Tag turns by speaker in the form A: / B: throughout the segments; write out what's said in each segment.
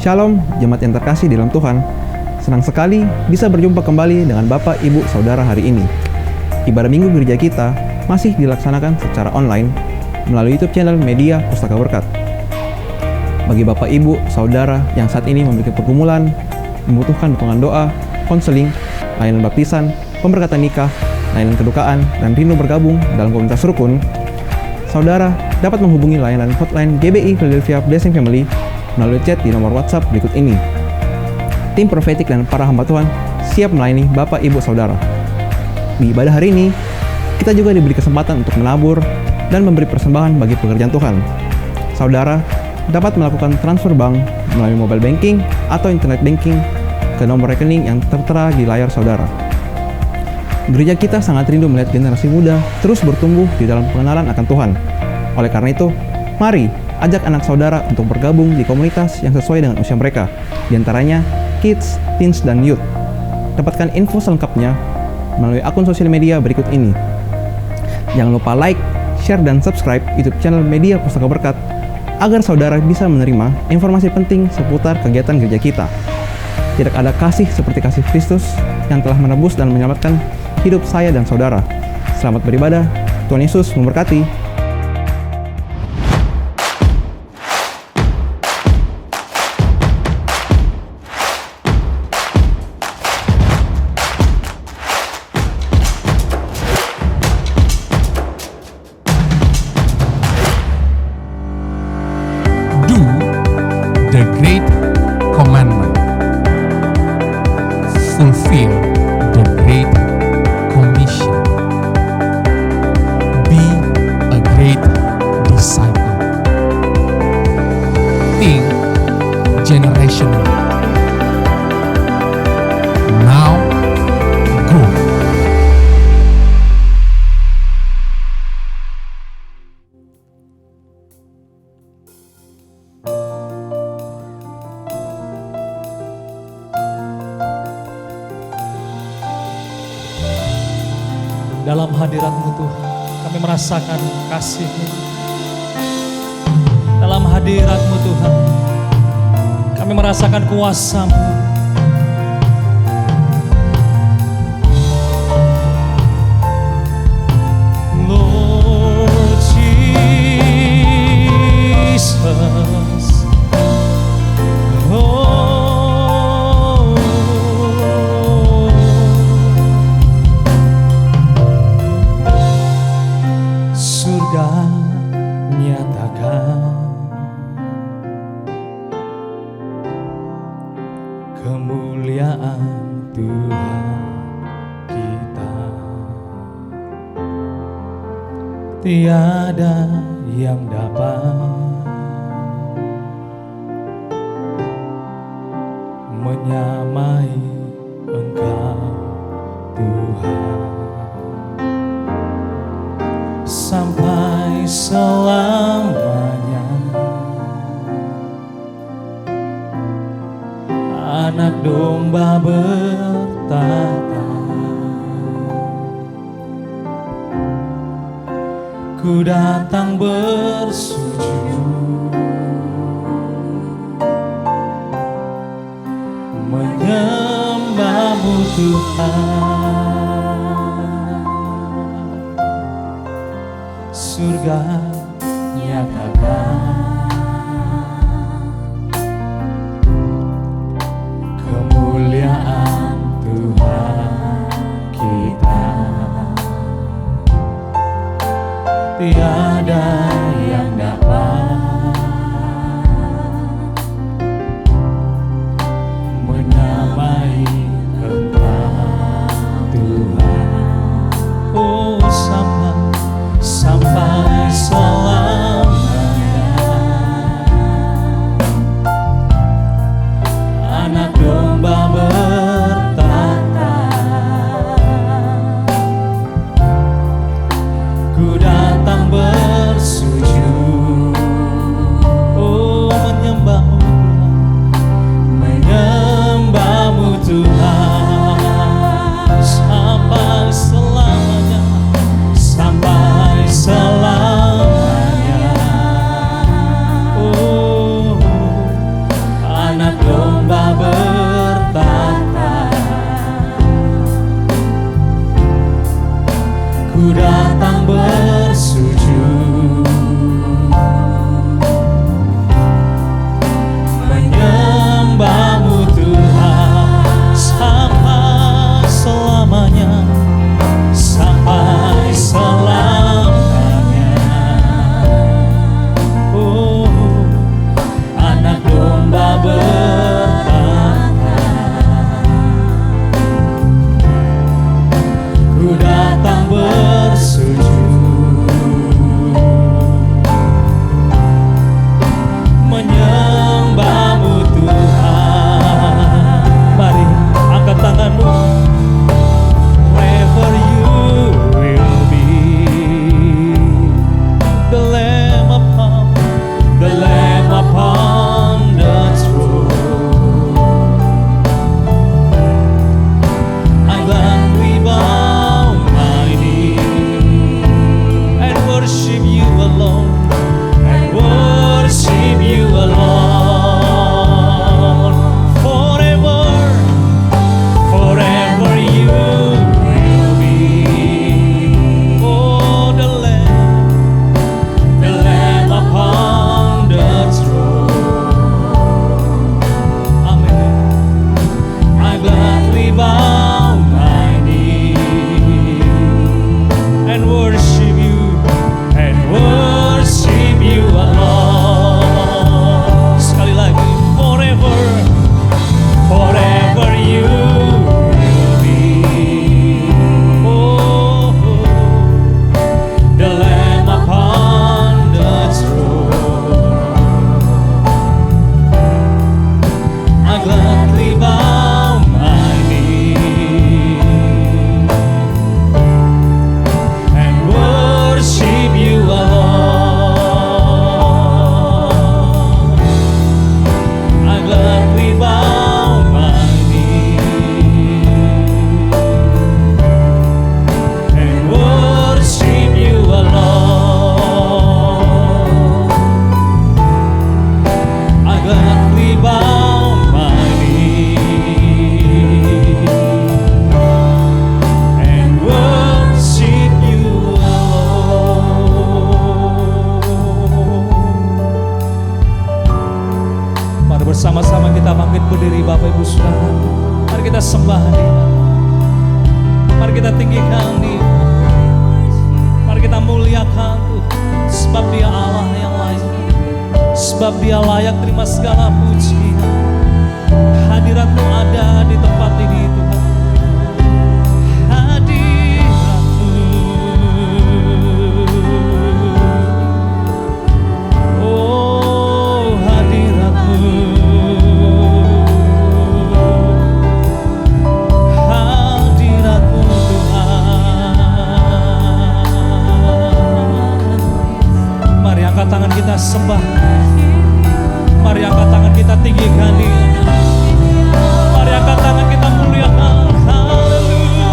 A: Shalom, jemaat yang terkasih di dalam Tuhan. Senang sekali bisa berjumpa kembali dengan Bapak, Ibu, Saudara hari ini. Ibadah Minggu gereja kita masih dilaksanakan secara online melalui YouTube channel Media Pustaka Berkat. Bagi Bapak, Ibu, Saudara yang saat ini memiliki pergumulan, membutuhkan dukungan doa, konseling, layanan baptisan, pemberkatan nikah, layanan kedukaan, dan rindu bergabung dalam komunitas rukun, Saudara dapat menghubungi layanan hotline GBI Philadelphia Blessing Family melalui chat di nomor WhatsApp berikut ini. Tim profetik dan para hamba Tuhan siap melayani Bapak, Ibu, Saudara. Di ibadah hari ini, kita juga diberi kesempatan untuk menabur dan memberi persembahan bagi pekerjaan Tuhan. Saudara dapat melakukan transfer bank melalui mobile banking atau internet banking ke nomor rekening yang tertera di layar saudara. Gereja kita sangat rindu melihat generasi muda terus bertumbuh di dalam pengenalan akan Tuhan. Oleh karena itu, mari ajak anak saudara untuk bergabung di komunitas yang sesuai dengan usia mereka, di antaranya Kids, Teens, dan Youth. Dapatkan info selengkapnya melalui akun sosial media berikut ini. Jangan lupa like, share, dan subscribe YouTube channel Media Pustaka Berkat agar saudara bisa menerima informasi penting seputar kegiatan gereja kita. Tidak ada kasih seperti kasih Kristus yang telah menebus dan menyelamatkan hidup saya dan saudara. Selamat beribadah, Tuhan Yesus memberkati.
B: Do the great commandment. Fulfill the great commission. Be a great disciple. Think generational. Now go.
C: Dalam hadirat-Mu Tuhan, kami merasakan kasih-Mu. Dalam hadirat-Mu Tuhan, kami merasakan kuasa-Mu. Lord Jesus, surga nyatakan kemuliaan Tuhan kita. Tiada yang dapat menyamai Engkau Tuhan. Sampai selamanya Anak domba bertata, ku datang bersujud menyembah-Mu Tuhan. Surga nyatakan kemuliaan Tuhan kita. Tiada yang dapat menyamai Engkau Tuhan. Oh, sampai selamanya Anak domba bertata, ku datang bersama-sama kita bangkit berdiri Bapak Ibu Saudara. Mari kita sembah Dia. Mari kita tinggikan Dia. Mari kita muliakan Tuhan. Sebab Dia Allah yang layak. Sebab Dia layak terima segala pujian. Hadirat-Mu ada di tempat ini Tuhan. Hadirat-Mu, oh hadirat-Mu, hadirat-Mu Tuhan. Mari angkat tangan kita sembah. Mari angkat tangan kita tinggikan Dia. Mari angkat tangan kita muliakan. Haleluya.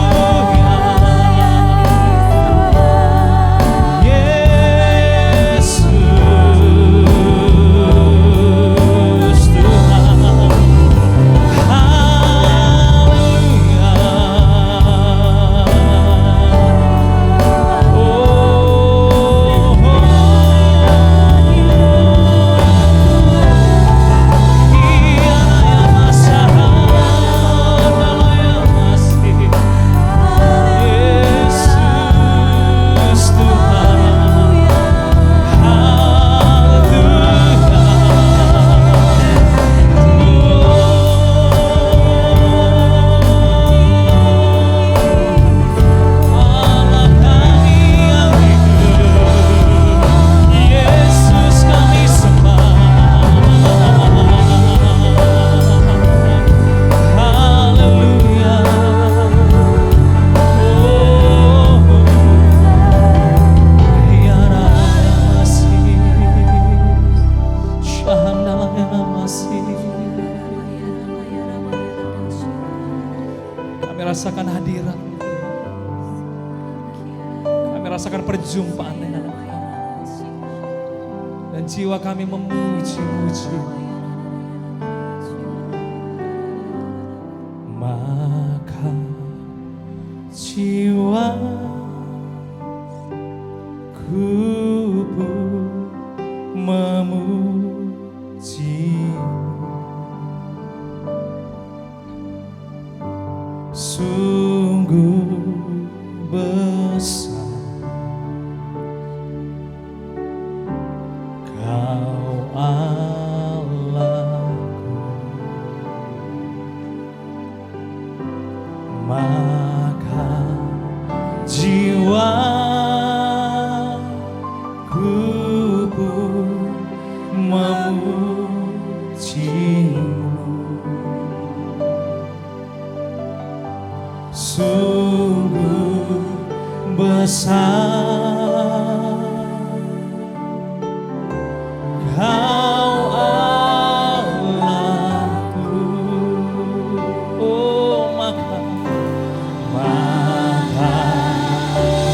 C: Yesus Tuhan. Haleluya. Kami rasakan hadirat. Kami rasakan perjumpaan dengan Engkau. Dan jiwa kami memuji-muji. Maka jiwaku pun memuji. Sungguh besar Kau Allahku, maka jiwaku pun memuji-Mu. Sungguh besar Kau Allahku, oh maka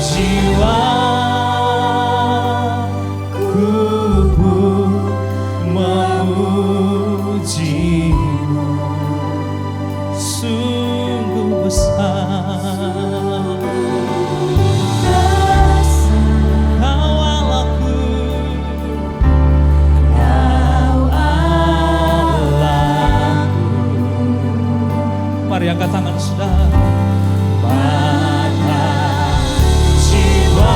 C: jiwaku pun memuji-Mu. Sungguh besar Kau Allahku, mari angkat tangan saudara. Maka jiwaku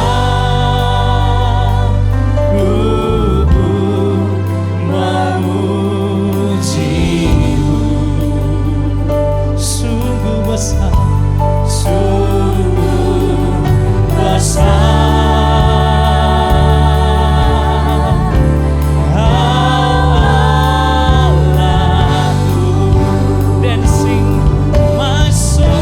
C: pun memuji-Mu. Sungguh besar, sungguh besar Kau Allahku. Dancing my soul.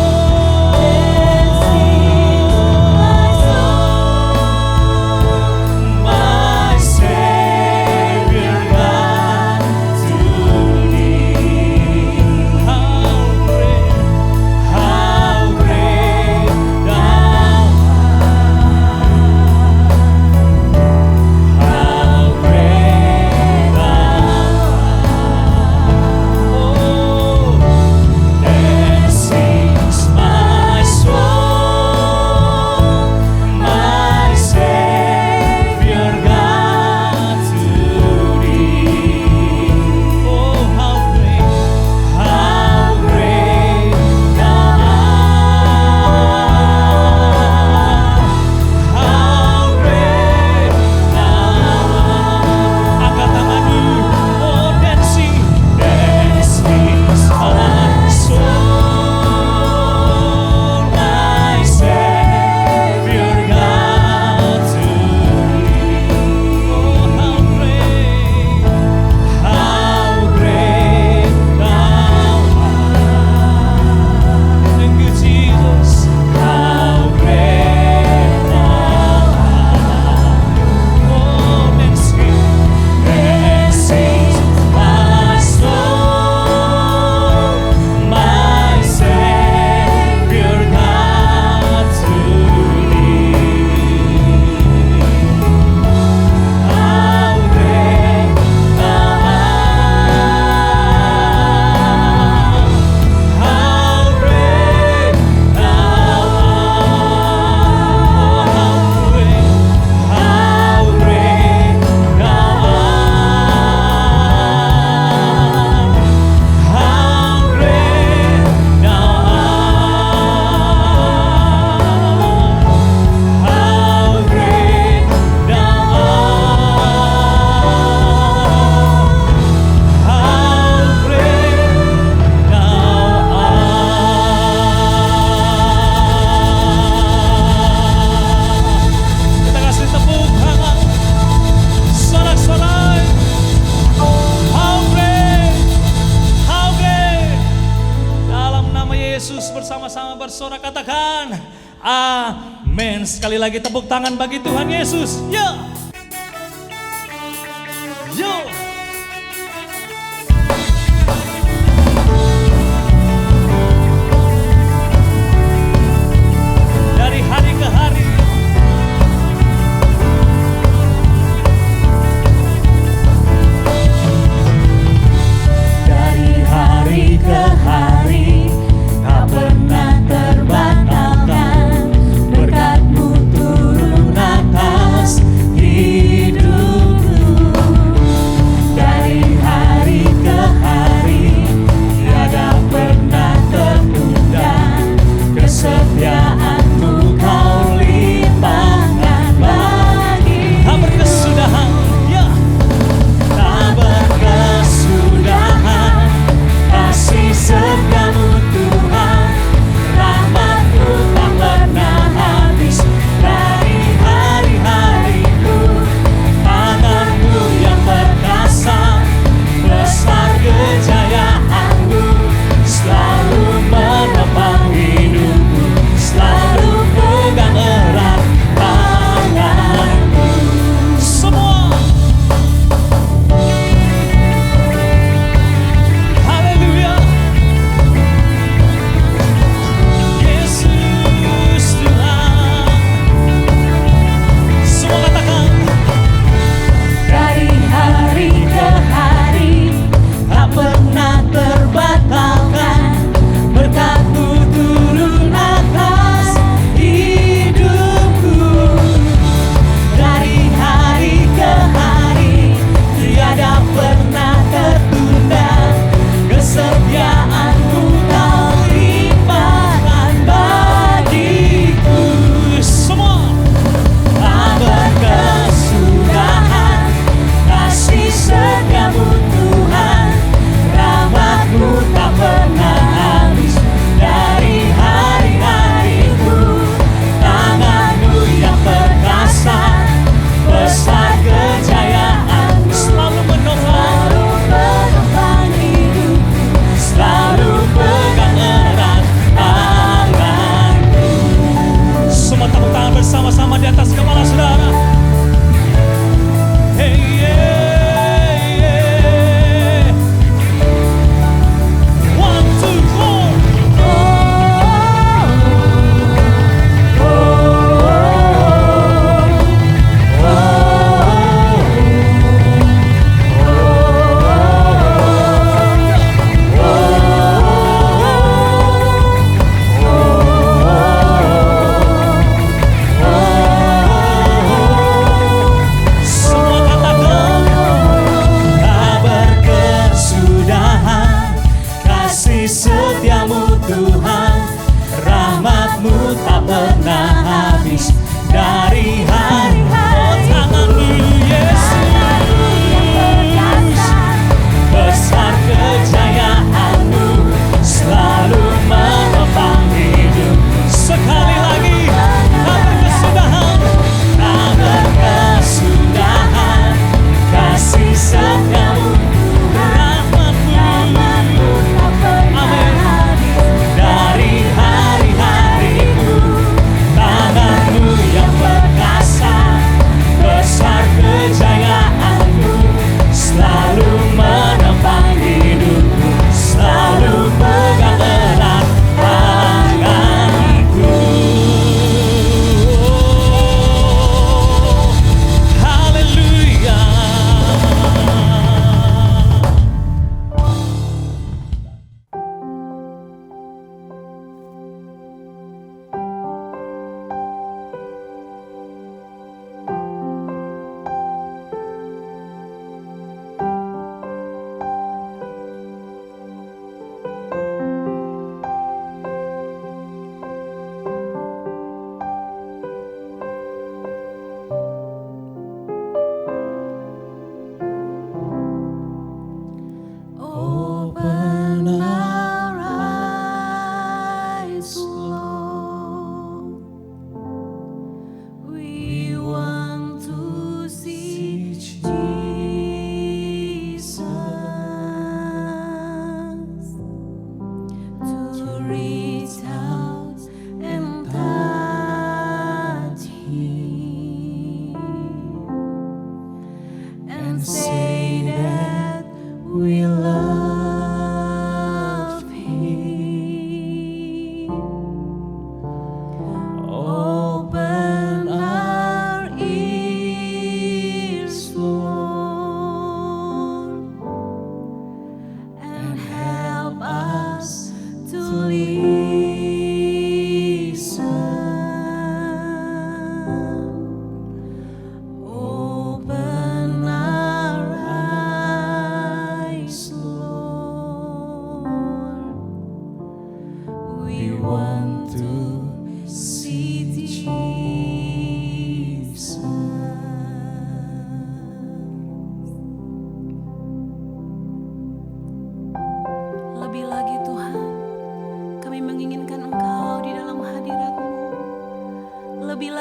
C: bersorak katakan amin. Sekali lagi tepuk tangan bagi Tuhan Yesus. Yo. Yo. Dari hari ke hari
D: ke hari tak pernah terbatalkan, berkat-Mu turun atas hidup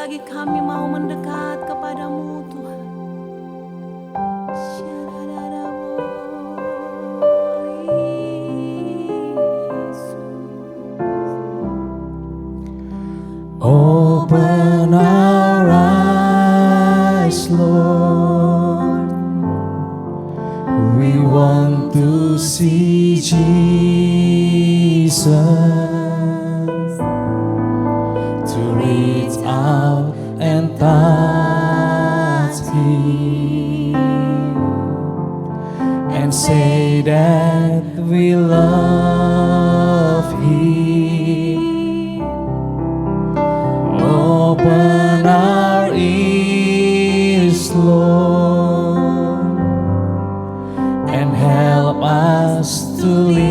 D: lagi kami mau mendekat kepadamu Tuhan.
C: Open our eyes, Lord. We want to see Jesus, to reach out and touch Him, and say that we love Him. Open our ears, Lord, and help us to listen.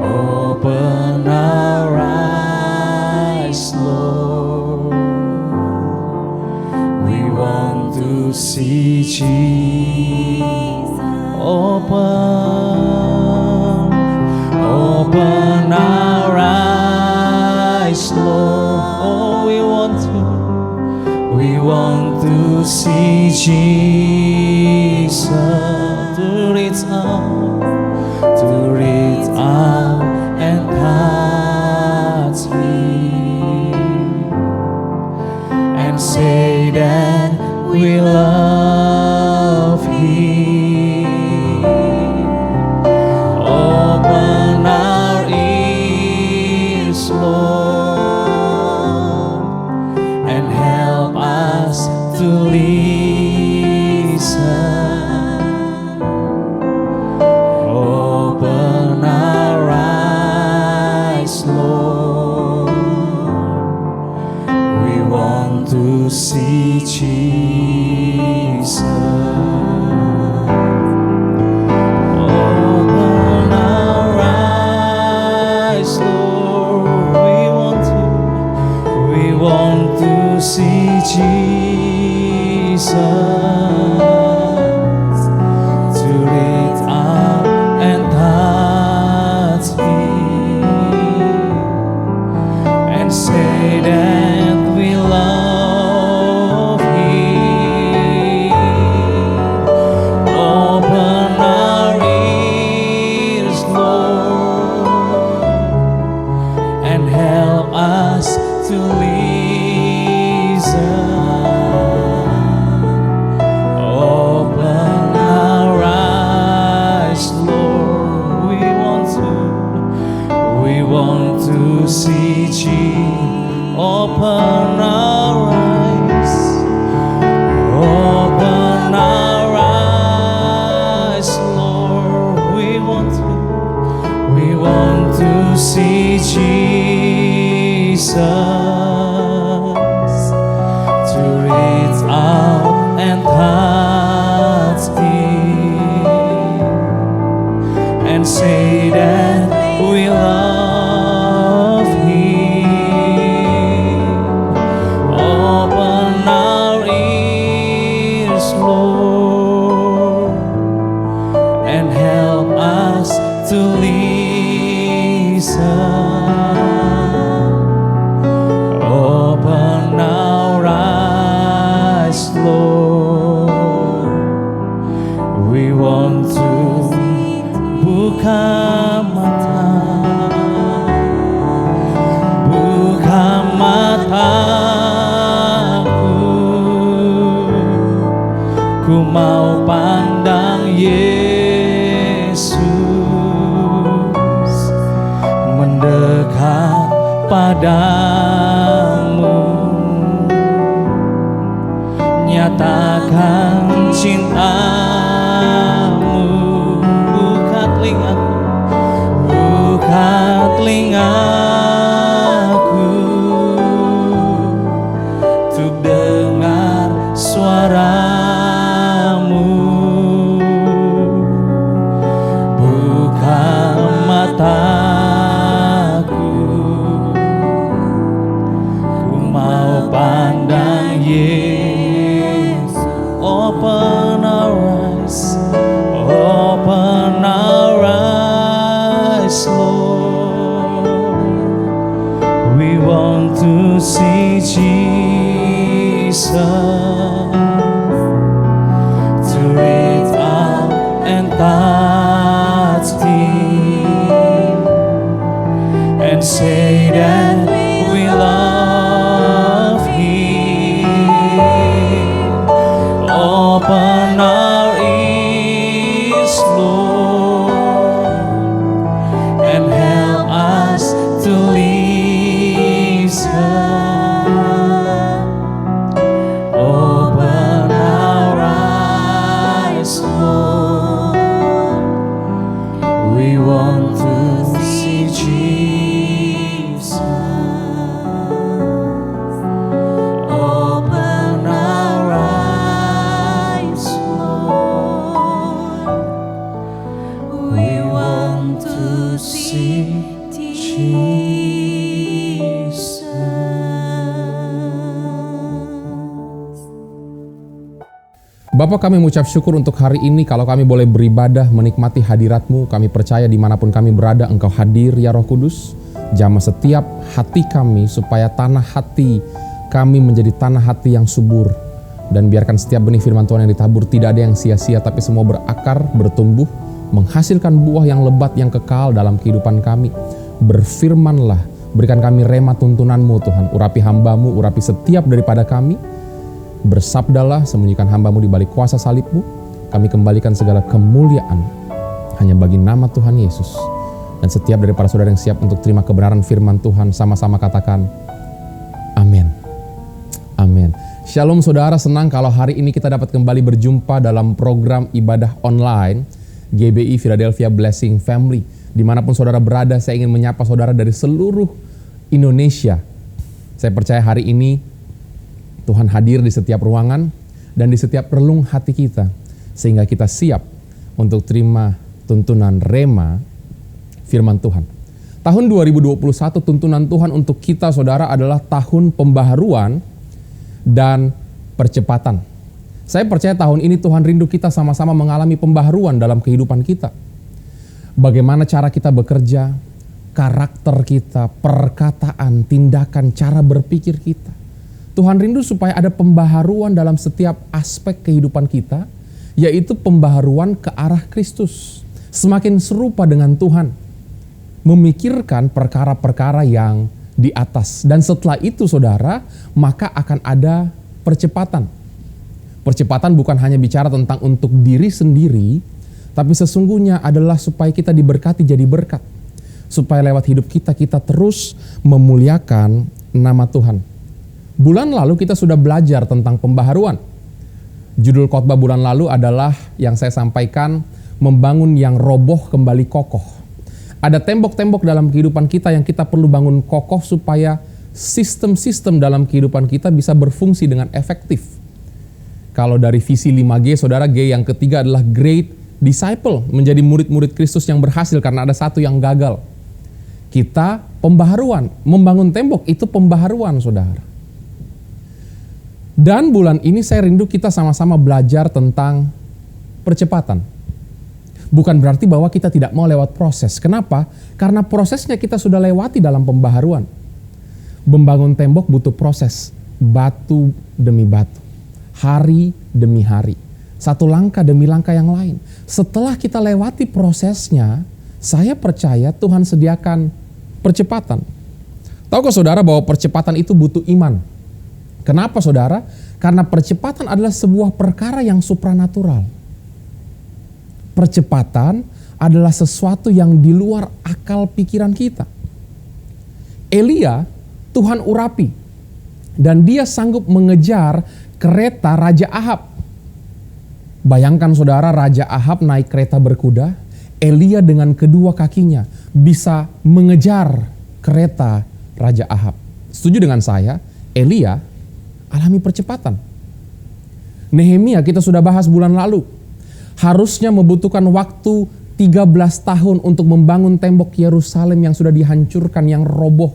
C: Open our eyes, Lord. We want to see Jesus. Open our eyes, Lord. Oh, we want to see Jesus, to reach out and touch Him, and say that we love Him. Open our ears, Lord, and help us to listen. Open our eyes, Lord. We want to see Jesus. Open our eyes, Lord. We want to see Jesus, to reach out and touch Him, and say that we love Him. Open our ears, Lord, and help us to listen. Open our eyes, Lord. We want to see Jesus. Open our eyes. Open our eyes, Lord. We want to see Jesus, to reach out and touch Him, and say that we love Him. Open our ears, Lord, and help us to listen. Open our eyes, Lord. We want to buka mataku, ku mau pandang Yesus, mendekat padamu, nyatakan cintamu. Buka telingaku untuk dengar suaramu. Buka mataku, ku mau pandang Yesus. Open our eyes, open our eyes, Lord. Jesus, to reach out and touch Him and say that we love Him. Open our ears, Lord, and help us to listen. Open our eyes, Lord. We want to see Jesus. Open our eyes, Lord. We want to see Jesus.
E: Bapa, kami mengucap syukur untuk hari ini kalau kami boleh beribadah menikmati hadirat-Mu. Kami percaya dimanapun kami berada Engkau hadir ya Roh Kudus. Jamah setiap hati kami supaya tanah hati kami menjadi tanah hati yang subur. Dan biarkan setiap benih firman Tuhan yang ditabur tidak ada yang sia-sia, tapi semua berakar, bertumbuh, menghasilkan buah yang lebat yang kekal dalam kehidupan kami. Berfirmanlah, berikan kami rema tuntunan-Mu Tuhan. Urapi hamba-Mu, urapi setiap daripada kami. Bersabdalah, sembunyikan hamba-Mu di balik kuasa salib-Mu. Kami kembalikan segala kemuliaan hanya bagi nama Tuhan Yesus. Dan setiap daripada saudara yang siap untuk terima kebenaran firman Tuhan, sama-sama katakan amin. Amin. Shalom saudara, senang kalau hari ini kita dapat kembali berjumpa dalam program ibadah online GBI Philadelphia Blessing Family. Dimanapun saudara berada, saya ingin menyapa saudara dari seluruh Indonesia. Saya percaya hari ini Tuhan hadir di setiap ruangan dan di setiap relung hati kita, sehingga kita siap untuk terima tuntunan rema firman Tuhan. Tahun 2021 tuntunan Tuhan untuk kita saudara adalah tahun pembaharuan dan percepatan. Saya percaya tahun ini Tuhan rindu kita sama-sama mengalami pembaharuan dalam kehidupan kita. Bagaimana cara kita bekerja, karakter kita, perkataan, tindakan, cara berpikir kita. Tuhan rindu supaya ada pembaharuan dalam setiap aspek kehidupan kita, yaitu pembaharuan ke arah Kristus. Semakin serupa dengan Tuhan, memikirkan perkara-perkara yang di atas. Dan setelah itu saudara, maka akan ada percepatan. Percepatan bukan hanya bicara tentang untuk diri sendiri, tapi sesungguhnya adalah supaya kita diberkati jadi berkat. Supaya lewat hidup kita, kita terus memuliakan nama Tuhan. Bulan lalu kita sudah belajar tentang pembaharuan. Judul khotbah bulan lalu adalah yang saya sampaikan, membangun yang roboh kembali kokoh. Ada tembok-tembok dalam kehidupan kita yang kita perlu bangun kokoh supaya sistem-sistem dalam kehidupan kita bisa berfungsi dengan efektif. Kalau dari visi 5G, saudara, G yang ketiga adalah great disciple, menjadi murid-murid Kristus yang berhasil karena ada satu yang gagal. Kita pembaharuan, membangun tembok itu pembaharuan saudara. Dan bulan ini saya rindu kita sama-sama belajar tentang percepatan. Bukan berarti bahwa kita tidak mau lewat proses. Kenapa? Karena prosesnya kita sudah lewati dalam pembaharuan. Membangun tembok butuh proses. Batu demi batu. Hari demi hari. Satu langkah demi langkah yang lain. Setelah kita lewati prosesnya, saya percaya Tuhan sediakan percepatan. Tahukah saudara bahwa percepatan itu butuh iman? Kenapa saudara? Karena percepatan adalah sebuah perkara yang supranatural. Percepatan adalah sesuatu yang di luar akal pikiran kita. Elia, Tuhan urapi. Dan dia sanggup mengejar kereta Raja Ahab. Bayangkan saudara, Raja Ahab naik kereta berkuda. Elia dengan kedua kakinya bisa mengejar kereta Raja Ahab. Setuju dengan saya? Elia alami percepatan. Nehemia kita sudah bahas bulan lalu. Harusnya membutuhkan waktu 13 tahun untuk membangun tembok Yerusalem yang sudah dihancurkan, yang roboh,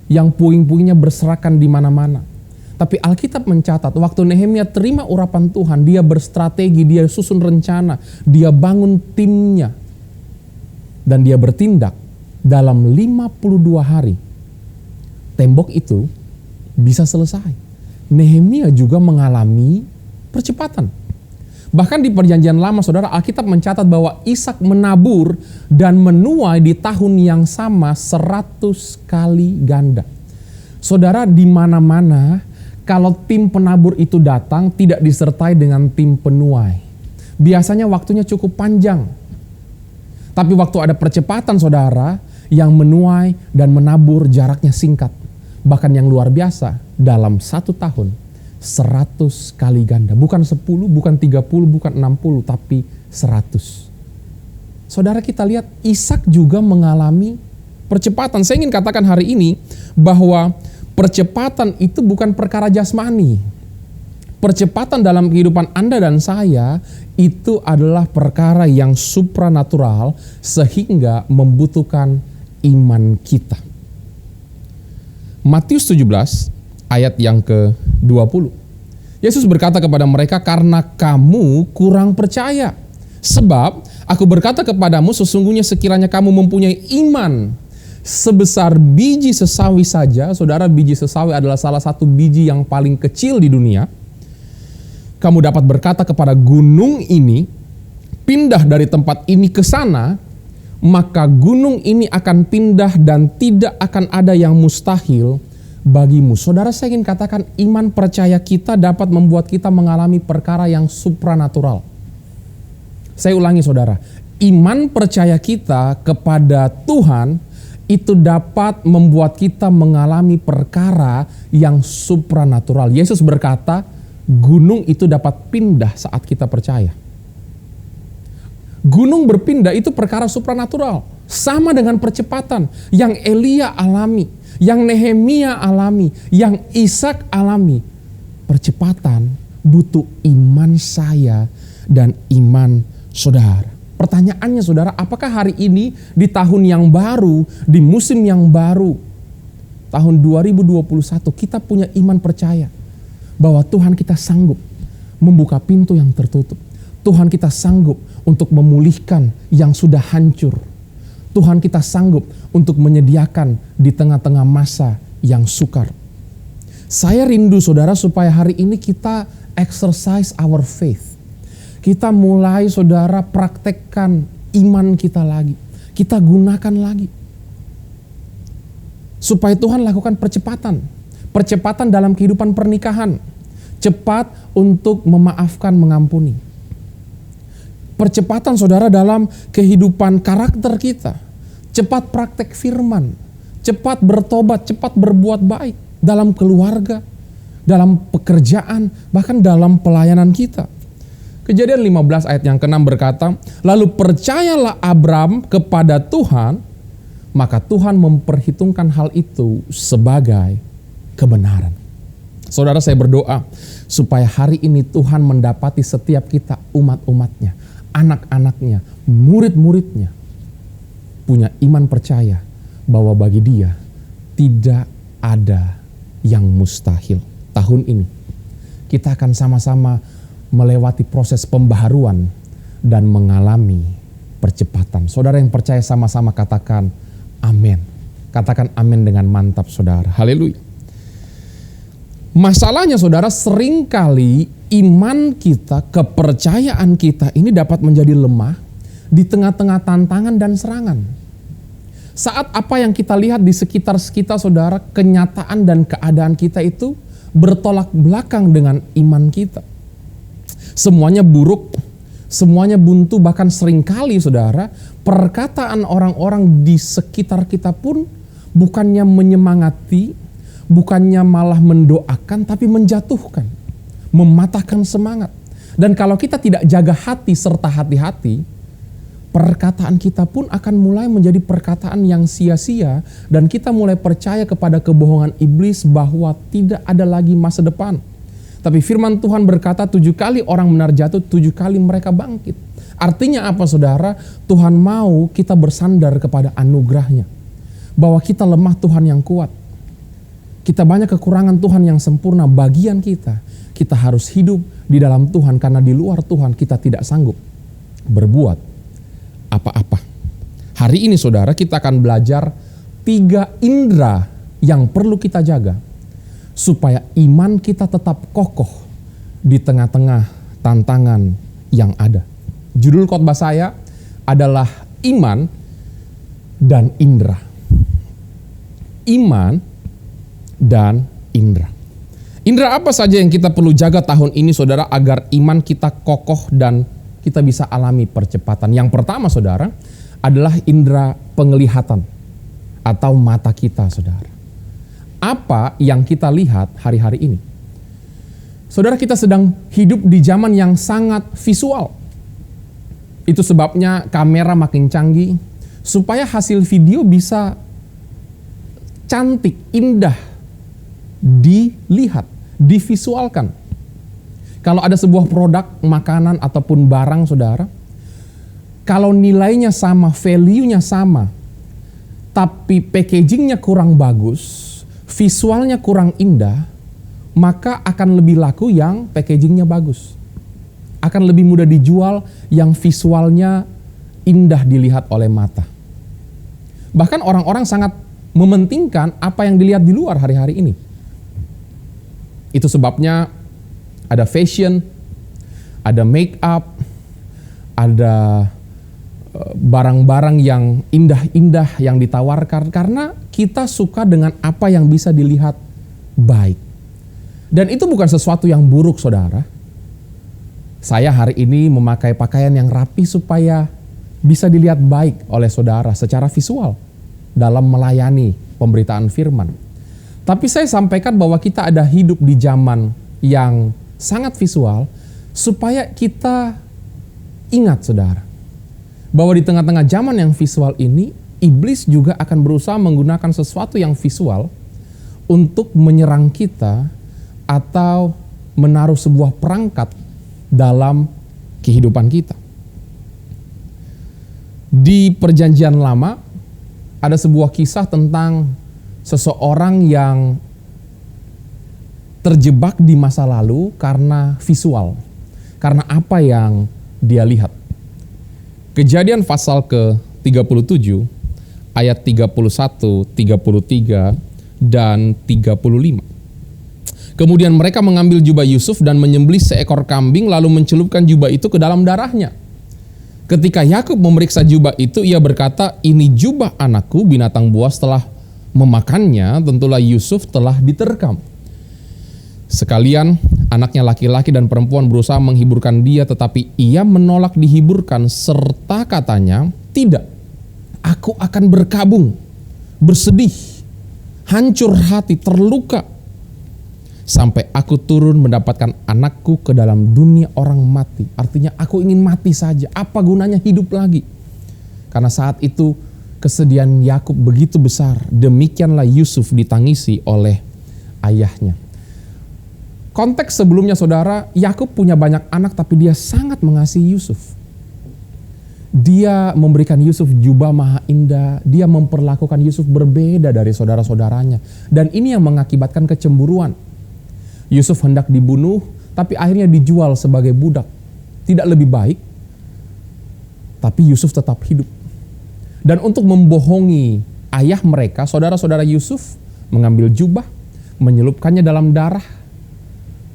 E: yang puing-puingnya berserakan di mana-mana. Tapi Alkitab mencatat waktu Nehemia terima urapan Tuhan, dia berstrategi, dia susun rencana, dia bangun timnya. Dan dia bertindak dalam 52 hari. Tembok itu bisa selesai. Nehemia juga mengalami percepatan. Bahkan di perjanjian lama saudara, Alkitab mencatat bahwa Ishak menabur dan menuai di tahun yang sama 100 kali ganda. Saudara, di mana-mana kalau tim penabur itu datang tidak disertai dengan tim penuai. Biasanya waktunya cukup panjang. Tapi waktu ada percepatan saudara, yang menuai dan menabur jaraknya singkat. Bahkan yang luar biasa, dalam 1 tahun 100 kali ganda. Bukan 10, bukan 30, bukan 60, tapi 100. Saudara, kita lihat Ishak juga mengalami percepatan. Saya ingin katakan hari ini bahwa percepatan itu bukan perkara jasmani. Percepatan dalam kehidupan Anda dan saya itu adalah perkara yang supranatural sehingga membutuhkan iman kita. Matius 17 ayat yang ke-20. Yesus berkata kepada mereka, "Karena kamu kurang percaya. Sebab aku berkata kepadamu, sesungguhnya sekiranya kamu mempunyai iman sebesar biji sesawi saja." Saudara, biji sesawi adalah salah satu biji yang paling kecil di dunia. Kamu dapat berkata kepada gunung ini, "Pindah dari tempat ini ke sana," maka gunung ini akan pindah dan tidak akan ada yang mustahil bagimu. Saudara, saya ingin katakan iman percaya kita dapat membuat kita mengalami perkara yang supranatural. Saya ulangi saudara, iman percaya kita kepada Tuhan itu dapat membuat kita mengalami perkara yang supranatural. Yesus berkata, gunung itu dapat pindah saat kita percaya. Gunung berpindah itu perkara supranatural. Sama dengan percepatan yang Elia alami, yang Nehemia alami, yang Ishak alami. Percepatan butuh iman saya dan iman saudara. Pertanyaannya saudara, apakah hari ini di tahun yang baru, di musim yang baru, tahun 2021 kita punya iman percaya bahwa Tuhan kita sanggup membuka pintu yang tertutup. Tuhan kita sanggup untuk memulihkan yang sudah hancur. Tuhan kita sanggup untuk menyediakan di tengah-tengah masa yang sukar. Saya rindu saudara supaya hari ini kita exercise our faith. Kita mulai saudara praktekkan iman kita lagi. Kita gunakan lagi. Supaya Tuhan lakukan percepatan. Percepatan dalam kehidupan pernikahan. Cepat untuk memaafkan, mengampuni. Percepatan saudara dalam kehidupan karakter kita. Cepat praktek firman. Cepat bertobat, cepat berbuat baik. Dalam keluarga, dalam pekerjaan, bahkan dalam pelayanan kita. Kejadian 15 ayat yang ke-6 berkata, "Lalu percayalah Abram kepada Tuhan, maka Tuhan memperhitungkan hal itu sebagai kebenaran." Saudara, saya berdoa supaya hari ini Tuhan mendapati setiap kita umat-umatnya, anak-anaknya, murid-muridnya punya iman percaya bahwa bagi dia tidak ada yang mustahil. Tahun ini kita akan sama-sama melewati proses pembaharuan dan mengalami percepatan. Saudara yang percaya sama-sama katakan amin. Katakan amin dengan mantap saudara. Haleluya. Masalahnya saudara, seringkali iman kita, kepercayaan kita ini dapat menjadi lemah di tengah-tengah tantangan dan serangan. Saat apa yang kita lihat di sekitar kita saudara, kenyataan dan keadaan kita itu bertolak belakang dengan iman kita. Semuanya buruk, semuanya buntu, bahkan seringkali saudara, perkataan orang-orang di sekitar kita pun bukannya menyemangati, bukannya malah mendoakan, tapi menjatuhkan, mematahkan semangat. Dan kalau kita tidak jaga hati serta hati-hati, perkataan kita pun akan mulai menjadi perkataan yang sia-sia dan kita mulai percaya kepada kebohongan iblis bahwa tidak ada lagi masa depan. Tapi firman Tuhan berkata 7 kali orang benar jatuh, 7 kali mereka bangkit. Artinya apa saudara? Tuhan mau kita bersandar kepada anugerahnya. Bahwa kita lemah, Tuhan yang kuat. Kita banyak kekurangan, Tuhan yang sempurna. Bagian kita harus hidup di dalam Tuhan karena di luar Tuhan kita tidak sanggup berbuat apa-apa. Hari ini saudara kita akan belajar 3 indera yang perlu kita jaga supaya iman kita tetap kokoh di tengah-tengah tantangan yang ada. Judul khotbah saya adalah iman dan indera. Iman dan indera. Indera apa saja yang kita perlu jaga tahun ini, saudara, agar iman kita kokoh dan kita bisa alami percepatan? Yang pertama, saudara, adalah indera penglihatan atau mata kita, saudara. Apa yang kita lihat hari-hari ini? Saudara, kita sedang hidup di zaman yang sangat visual. Itu sebabnya kamera makin canggih, supaya hasil video bisa cantik, indah, dilihat, divisualkan. Kalau ada sebuah produk, makanan, ataupun barang, saudara, kalau nilainya sama, value-nya sama, tapi packagingnya kurang bagus, visualnya kurang indah, maka akan lebih laku yang packagingnya bagus. Akan lebih mudah dijual yang visualnya indah dilihat oleh mata. Bahkan orang-orang sangat mementingkan apa yang dilihat di luar hari-hari ini. Itu sebabnya ada fashion, ada make up, ada barang-barang yang indah-indah yang ditawarkan karena kita suka dengan apa yang bisa dilihat baik. Dan itu bukan sesuatu yang buruk, saudara. Saya hari ini memakai pakaian yang rapi supaya bisa dilihat baik oleh saudara secara visual dalam melayani pemberitaan firman. Tapi saya sampaikan bahwa kita ada hidup di zaman yang sangat visual supaya kita ingat, saudara, bahwa di tengah-tengah zaman yang visual ini, iblis juga akan berusaha menggunakan sesuatu yang visual untuk menyerang kita atau menaruh sebuah perangkat dalam kehidupan kita. Di Perjanjian Lama ada sebuah kisah tentang seseorang yang terjebak di masa lalu karena visual, karena apa yang dia lihat. Kejadian pasal ke-37 ayat 31, 33 dan 35. Kemudian mereka mengambil jubah Yusuf dan menyembelih seekor kambing lalu mencelupkan jubah itu ke dalam darahnya. Ketika Yakub memeriksa jubah itu, ia berkata, "Ini jubah anakku, binatang buas telah memakannya, tentulah Yusuf telah diterkam." Sekalian anaknya laki-laki dan perempuan berusaha menghiburkan dia, tetapi ia menolak dihiburkan serta katanya, "Tidak, aku akan berkabung, bersedih, hancur hati, terluka, sampai aku turun mendapatkan anakku ke dalam dunia orang mati." Artinya aku ingin mati saja, apa gunanya hidup lagi? Karena saat itu kesedihan Yakub begitu besar, demikianlah Yusuf ditangisi oleh ayahnya. Konteks sebelumnya, saudara, Yakub punya banyak anak tapi dia sangat mengasihi Yusuf. Dia memberikan Yusuf jubah maha indah, dia memperlakukan Yusuf berbeda dari saudara-saudaranya. Dan ini yang mengakibatkan kecemburuan. Yusuf hendak dibunuh, tapi akhirnya dijual sebagai budak. Tidak lebih baik, tapi Yusuf tetap hidup. Dan untuk membohongi ayah mereka, saudara-saudara Yusuf mengambil jubah, menyelupkannya dalam darah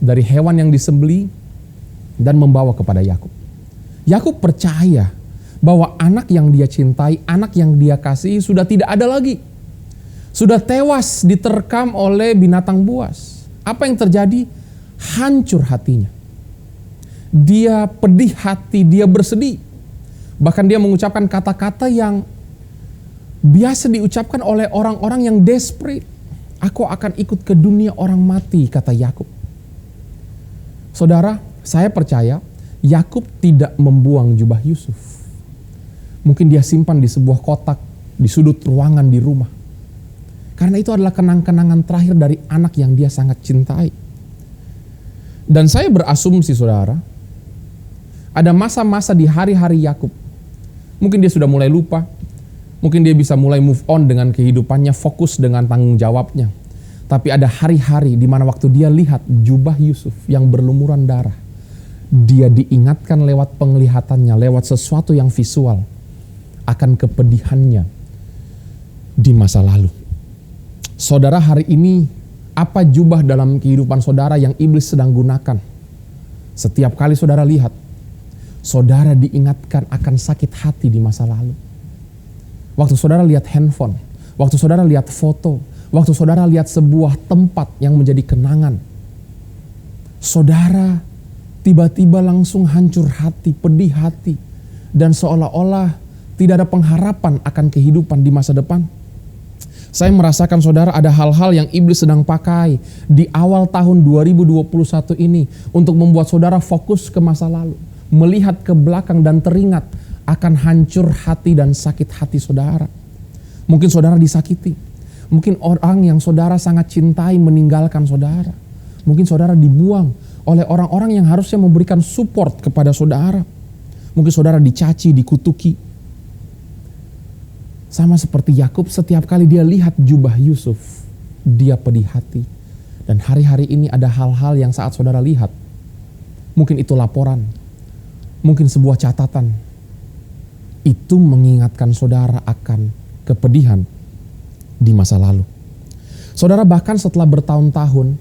E: dari hewan yang disembelih dan membawa kepada Yakub. Yakub percaya bahwa anak yang dia cintai, anak yang dia kasihi sudah tidak ada lagi. Sudah tewas diterkam oleh binatang buas. Apa yang terjadi? Hancur hatinya. Dia pedih hati, dia bersedih. Bahkan dia mengucapkan kata-kata yang biasa diucapkan oleh orang-orang yang desperate. "Aku akan ikut ke dunia orang mati," kata Yakub. Saudara, saya percaya Yakub tidak membuang jubah Yusuf. Mungkin dia simpan di sebuah kotak di sudut ruangan di rumah. Karena itu adalah kenang-kenangan terakhir dari anak yang dia sangat cintai. Dan saya berasumsi, saudara, ada masa-masa di hari-hari Yakub. Mungkin dia sudah mulai lupa. Mungkin dia bisa mulai move on dengan kehidupannya, fokus dengan tanggung jawabnya. Tapi ada hari-hari di mana waktu dia lihat jubah Yusuf yang berlumuran darah, dia diingatkan lewat penglihatannya, lewat sesuatu yang visual, akan kepedihannya di masa lalu. Saudara, hari ini Apa jubah dalam kehidupan saudara yang iblis sedang gunakan? Setiap kali saudara lihat, saudara diingatkan akan sakit hati di masa lalu. Waktu saudara lihat handphone, waktu saudara lihat foto, waktu saudara lihat sebuah tempat yang menjadi kenangan, saudara tiba-tiba langsung hancur hati, pedih hati, dan seolah-olah tidak ada pengharapan akan kehidupan di masa depan. Saya merasakan saudara ada hal-hal yang iblis sedang pakai di awal tahun 2021 ini untuk membuat saudara fokus ke masa lalu, melihat ke belakang dan teringat akan hancur hati dan sakit hati saudara. Mungkin saudara disakiti, mungkin orang yang saudara sangat cintai meninggalkan saudara, mungkin saudara dibuang oleh orang-orang yang harusnya memberikan support kepada saudara, mungkin saudara dicaci, dikutuki. Sama seperti Yakub, setiap kali dia lihat jubah Yusuf, dia pedih hati. Dan hari-hari ini ada hal-hal yang saat saudara lihat, mungkin itu laporan, mungkin sebuah catatan, itu mengingatkan saudara akan kepedihan di masa lalu. Saudara bahkan setelah bertahun-tahun,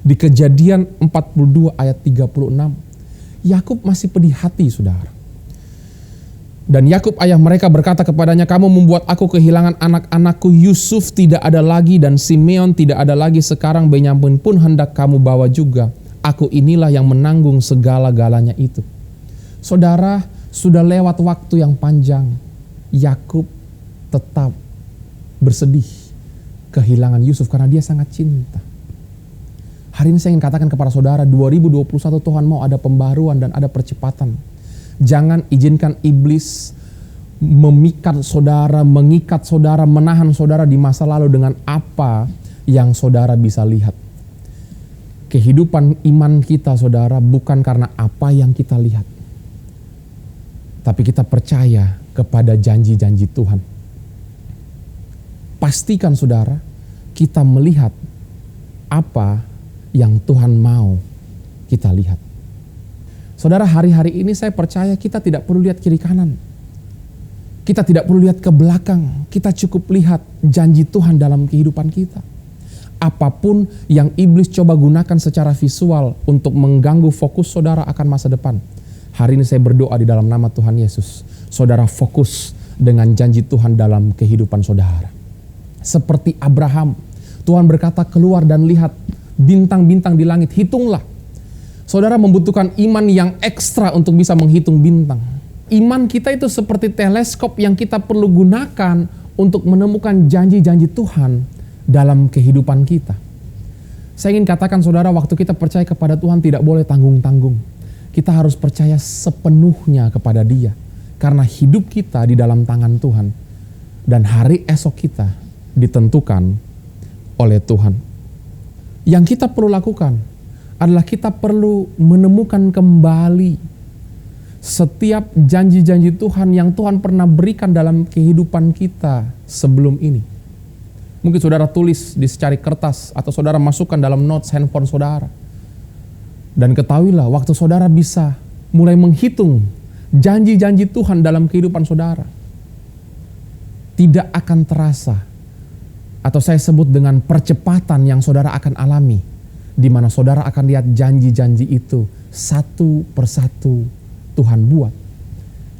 E: di Kejadian 42 ayat 36, Yakub masih pedih hati saudara. Dan Yakub ayah mereka berkata kepadanya, kamu membuat aku kehilangan anak-anakku. Yusuf tidak ada lagi dan Simeon tidak ada lagi. Sekarang Benyamin pun hendak kamu bawa juga. Aku inilah yang menanggung segala-galanya itu. Saudara, sudah lewat waktu yang panjang, Yakub tetap bersedih kehilangan Yusuf karena dia sangat cinta. Hari ini saya ingin katakan kepada saudara, 2021 Tuhan mau ada pembaruan dan ada percepatan. Jangan izinkan iblis memikat saudara, mengikat saudara, menahan saudara di masa lalu dengan apa yang saudara bisa lihat. Kehidupan iman kita saudara bukan karena apa yang kita lihat, tapi kita percaya kepada janji-janji Tuhan. Pastikan saudara, kita melihat apa yang Tuhan mau kita lihat. Saudara, hari-hari ini saya percaya kita tidak perlu lihat kiri kanan. Kita tidak perlu lihat ke belakang. Kita cukup lihat janji Tuhan dalam kehidupan kita. Apapun yang iblis coba gunakan secara visual untuk mengganggu fokus saudara akan masa depan. Hari ini saya berdoa di dalam nama Tuhan Yesus. Saudara fokus dengan janji Tuhan dalam kehidupan saudara. Seperti Abraham, Tuhan berkata keluar dan lihat bintang-bintang di langit, hitunglah. Saudara membutuhkan iman yang ekstra untuk bisa menghitung bintang. Iman kita itu seperti teleskop yang kita perlu gunakan untuk menemukan janji-janji Tuhan dalam kehidupan kita. Saya ingin katakan saudara, waktu kita percaya kepada Tuhan tidak boleh tanggung-tanggung. Kita harus percaya sepenuhnya kepada Dia. Karena hidup kita di dalam tangan Tuhan. Dan hari esok kita ditentukan oleh Tuhan. Yang kita perlu lakukan adalah kita perlu menemukan kembali setiap janji-janji Tuhan yang Tuhan pernah berikan dalam kehidupan kita sebelum ini. Mungkin saudara tulis di secari kertas atau saudara masukkan dalam notes handphone saudara. Dan ketahuilah waktu saudara bisa mulai menghitung janji-janji Tuhan dalam kehidupan saudara, tidak akan terasa, atau saya sebut dengan percepatan yang saudara akan alami, di mana saudara akan lihat janji-janji itu satu persatu Tuhan buat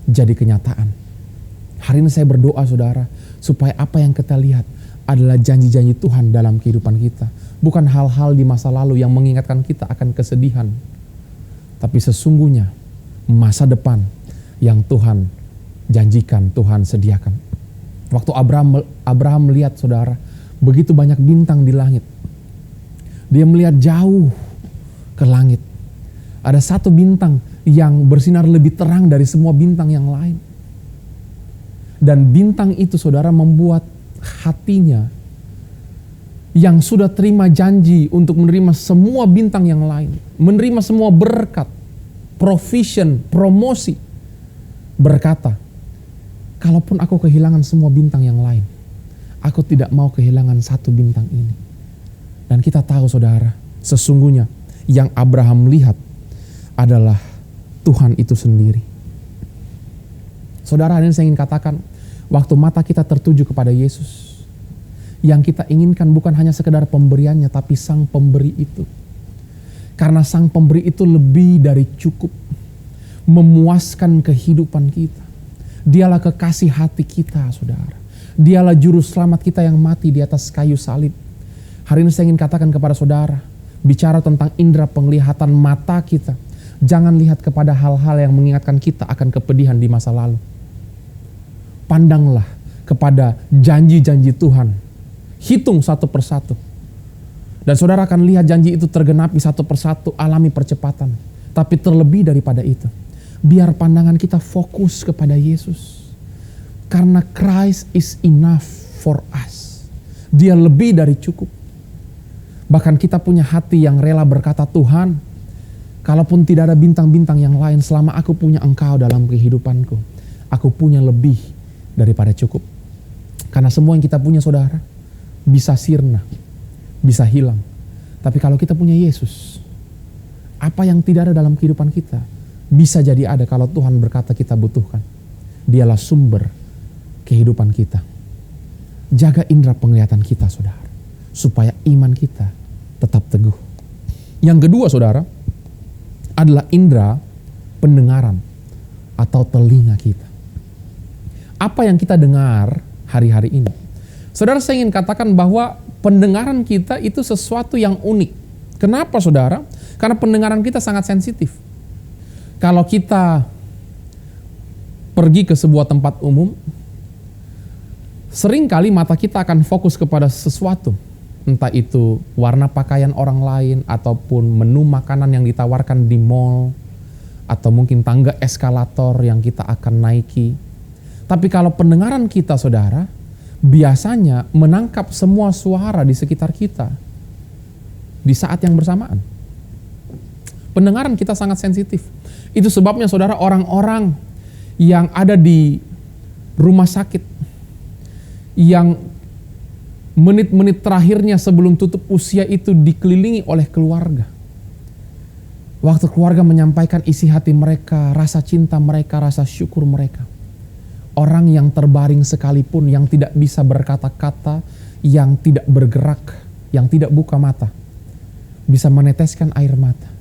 E: jadi kenyataan. Hari ini saya berdoa saudara, supaya apa yang kita lihat adalah janji-janji Tuhan dalam kehidupan kita. Bukan hal-hal di masa lalu yang mengingatkan kita akan kesedihan, tapi sesungguhnya masa depan yang Tuhan janjikan, Tuhan sediakan. Waktu Abraham melihat saudara, begitu banyak bintang di langit. Dia melihat jauh ke langit. Ada satu bintang yang bersinar lebih terang dari semua bintang yang lain. Dan bintang itu saudara membuat hatinya yang sudah terima janji untuk menerima semua bintang yang lain, menerima semua berkat, provision, promosi, berkata, kalaupun aku kehilangan semua bintang yang lain, aku tidak mau kehilangan satu bintang ini. Dan kita tahu saudara, sesungguhnya yang Abraham lihat adalah Tuhan itu sendiri. Saudara, ini saya ingin katakan, waktu mata kita tertuju kepada Yesus, Yang kita inginkan bukan hanya sekedar pemberiannya, tapi sang pemberi itu. Karena sang pemberi itu lebih dari cukup memuaskan kehidupan kita. Dialah kekasih hati kita, saudara. Dialah juru selamat kita yang mati di atas kayu salib. Hari ini saya ingin katakan kepada saudara, bicara tentang indera penglihatan mata kita. Jangan lihat kepada hal-hal yang mengingatkan kita akan kepedihan di masa lalu. Pandanglah kepada janji-janji Tuhan. Hitung satu persatu. Dan saudara akan lihat janji itu tergenapi satu persatu, alami percepatan. Tapi terlebih daripada itu, biar pandangan kita fokus kepada Yesus. Karena Christ is enough for us. Dia lebih dari cukup. Bahkan kita punya hati yang rela berkata, Tuhan, kalaupun tidak ada bintang-bintang yang lain, selama aku punya Engkau dalam kehidupanku, aku punya lebih daripada cukup. Karena semua yang kita punya, saudara, bisa sirna, bisa hilang. Tapi kalau kita punya Yesus, apa yang tidak ada dalam kehidupan kita, bisa jadi ada kalau Tuhan berkata kita butuhkan. Dialah sumber kehidupan kita. Jaga indera penglihatan kita, saudara, supaya iman kita tetap teguh. Yang kedua, saudara, adalah indera pendengaran atau telinga kita. Apa yang kita dengar hari-hari ini? Saudara, saya ingin katakan bahwa pendengaran kita itu sesuatu yang unik. Kenapa, saudara? Karena pendengaran kita sangat sensitif. Kalau kita pergi ke sebuah tempat umum, seringkali mata kita akan fokus kepada sesuatu. Entah itu warna pakaian orang lain, ataupun menu makanan yang ditawarkan di mall, atau mungkin tangga eskalator yang kita akan naiki. Tapi kalau pendengaran kita, saudara, biasanya menangkap semua suara di sekitar kita di saat yang bersamaan. Pendengaran kita sangat sensitif. Itu sebabnya, saudara, orang-orang yang ada di rumah sakit, yang menit-menit terakhirnya sebelum tutup usia itu dikelilingi oleh keluarga. Waktu keluarga menyampaikan isi hati mereka, rasa cinta mereka, rasa syukur mereka. Orang yang terbaring sekalipun, yang tidak bisa berkata-kata, yang tidak bergerak, yang tidak buka mata, bisa meneteskan air mata.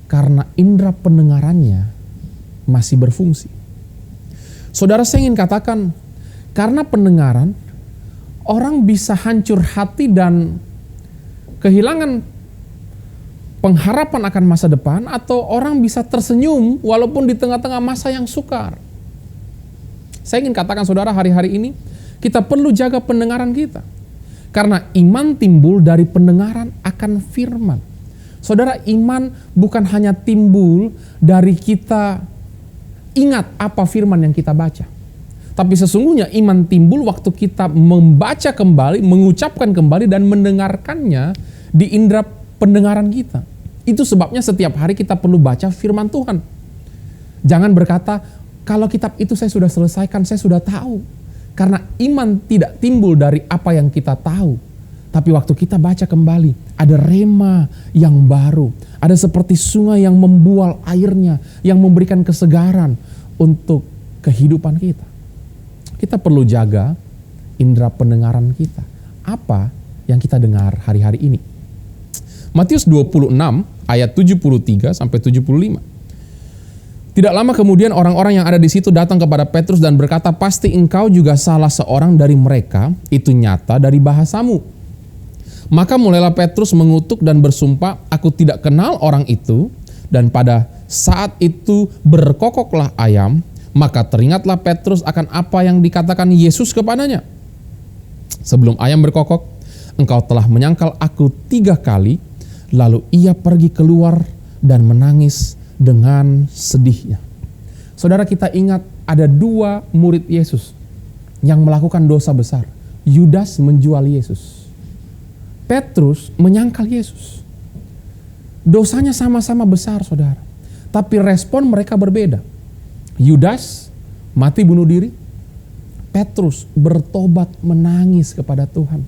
E: Karena indera pendengarannya masih berfungsi. Saudara, saya ingin katakan, karena pendengaran, orang bisa hancur hati dan kehilangan pengharapan akan masa depan, atau orang bisa tersenyum walaupun di tengah-tengah masa yang sukar. Saya ingin katakan, saudara, hari-hari ini kita perlu jaga pendengaran kita. Karena iman timbul dari pendengaran akan firman. Saudara, iman bukan hanya timbul dari kita ingat apa firman yang kita baca. Tapi sesungguhnya iman timbul waktu kita membaca kembali, mengucapkan kembali, dan mendengarkannya di indera pendengaran kita. Itu sebabnya setiap hari kita perlu baca firman Tuhan. Jangan berkata, kalau kitab itu saya sudah selesaikan, saya sudah tahu. Karena iman tidak timbul dari apa yang kita tahu. Tapi waktu kita baca kembali, ada rema yang baru. Ada seperti sungai yang membual airnya, yang memberikan kesegaran untuk kehidupan kita. Kita perlu jaga indera pendengaran kita. Apa yang kita dengar hari-hari ini? Matius 26 ayat 73 sampai 75. Tidak lama kemudian orang-orang yang ada di situ datang kepada Petrus dan berkata, pasti engkau juga salah seorang dari mereka, itu nyata dari bahasamu. Maka mulailah Petrus mengutuk dan bersumpah, aku tidak kenal orang itu. Dan pada saat itu berkokoklah ayam, maka teringatlah Petrus akan apa yang dikatakan Yesus kepadanya. Sebelum ayam berkokok, engkau telah menyangkal aku 3 kali. Lalu ia pergi keluar dan menangis dengan sedihnya. Saudara, kita ingat ada 2 murid Yesus yang melakukan dosa besar. Yudas menjual Yesus. Petrus menyangkal Yesus. Dosanya sama-sama besar, saudara. Tapi respon mereka berbeda. Yudas mati bunuh diri. Petrus bertobat menangis kepada Tuhan.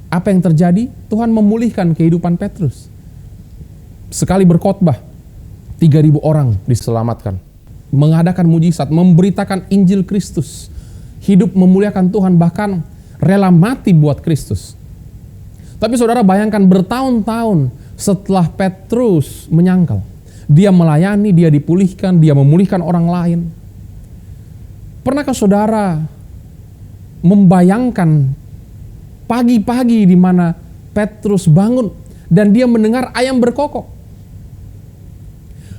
E: Apa yang terjadi? Tuhan memulihkan kehidupan Petrus. Sekali berkhotbah, 3.000 orang diselamatkan. Mengadakan mujizat, memberitakan Injil Kristus. Hidup memuliakan Tuhan, bahkan rela mati buat Kristus. Tapi saudara bayangkan bertahun-tahun setelah Petrus menyangkal, dia melayani, dia dipulihkan, dia memulihkan orang lain. Pernahkah saudara membayangkan pagi-pagi di mana Petrus bangun dan dia mendengar ayam berkokok?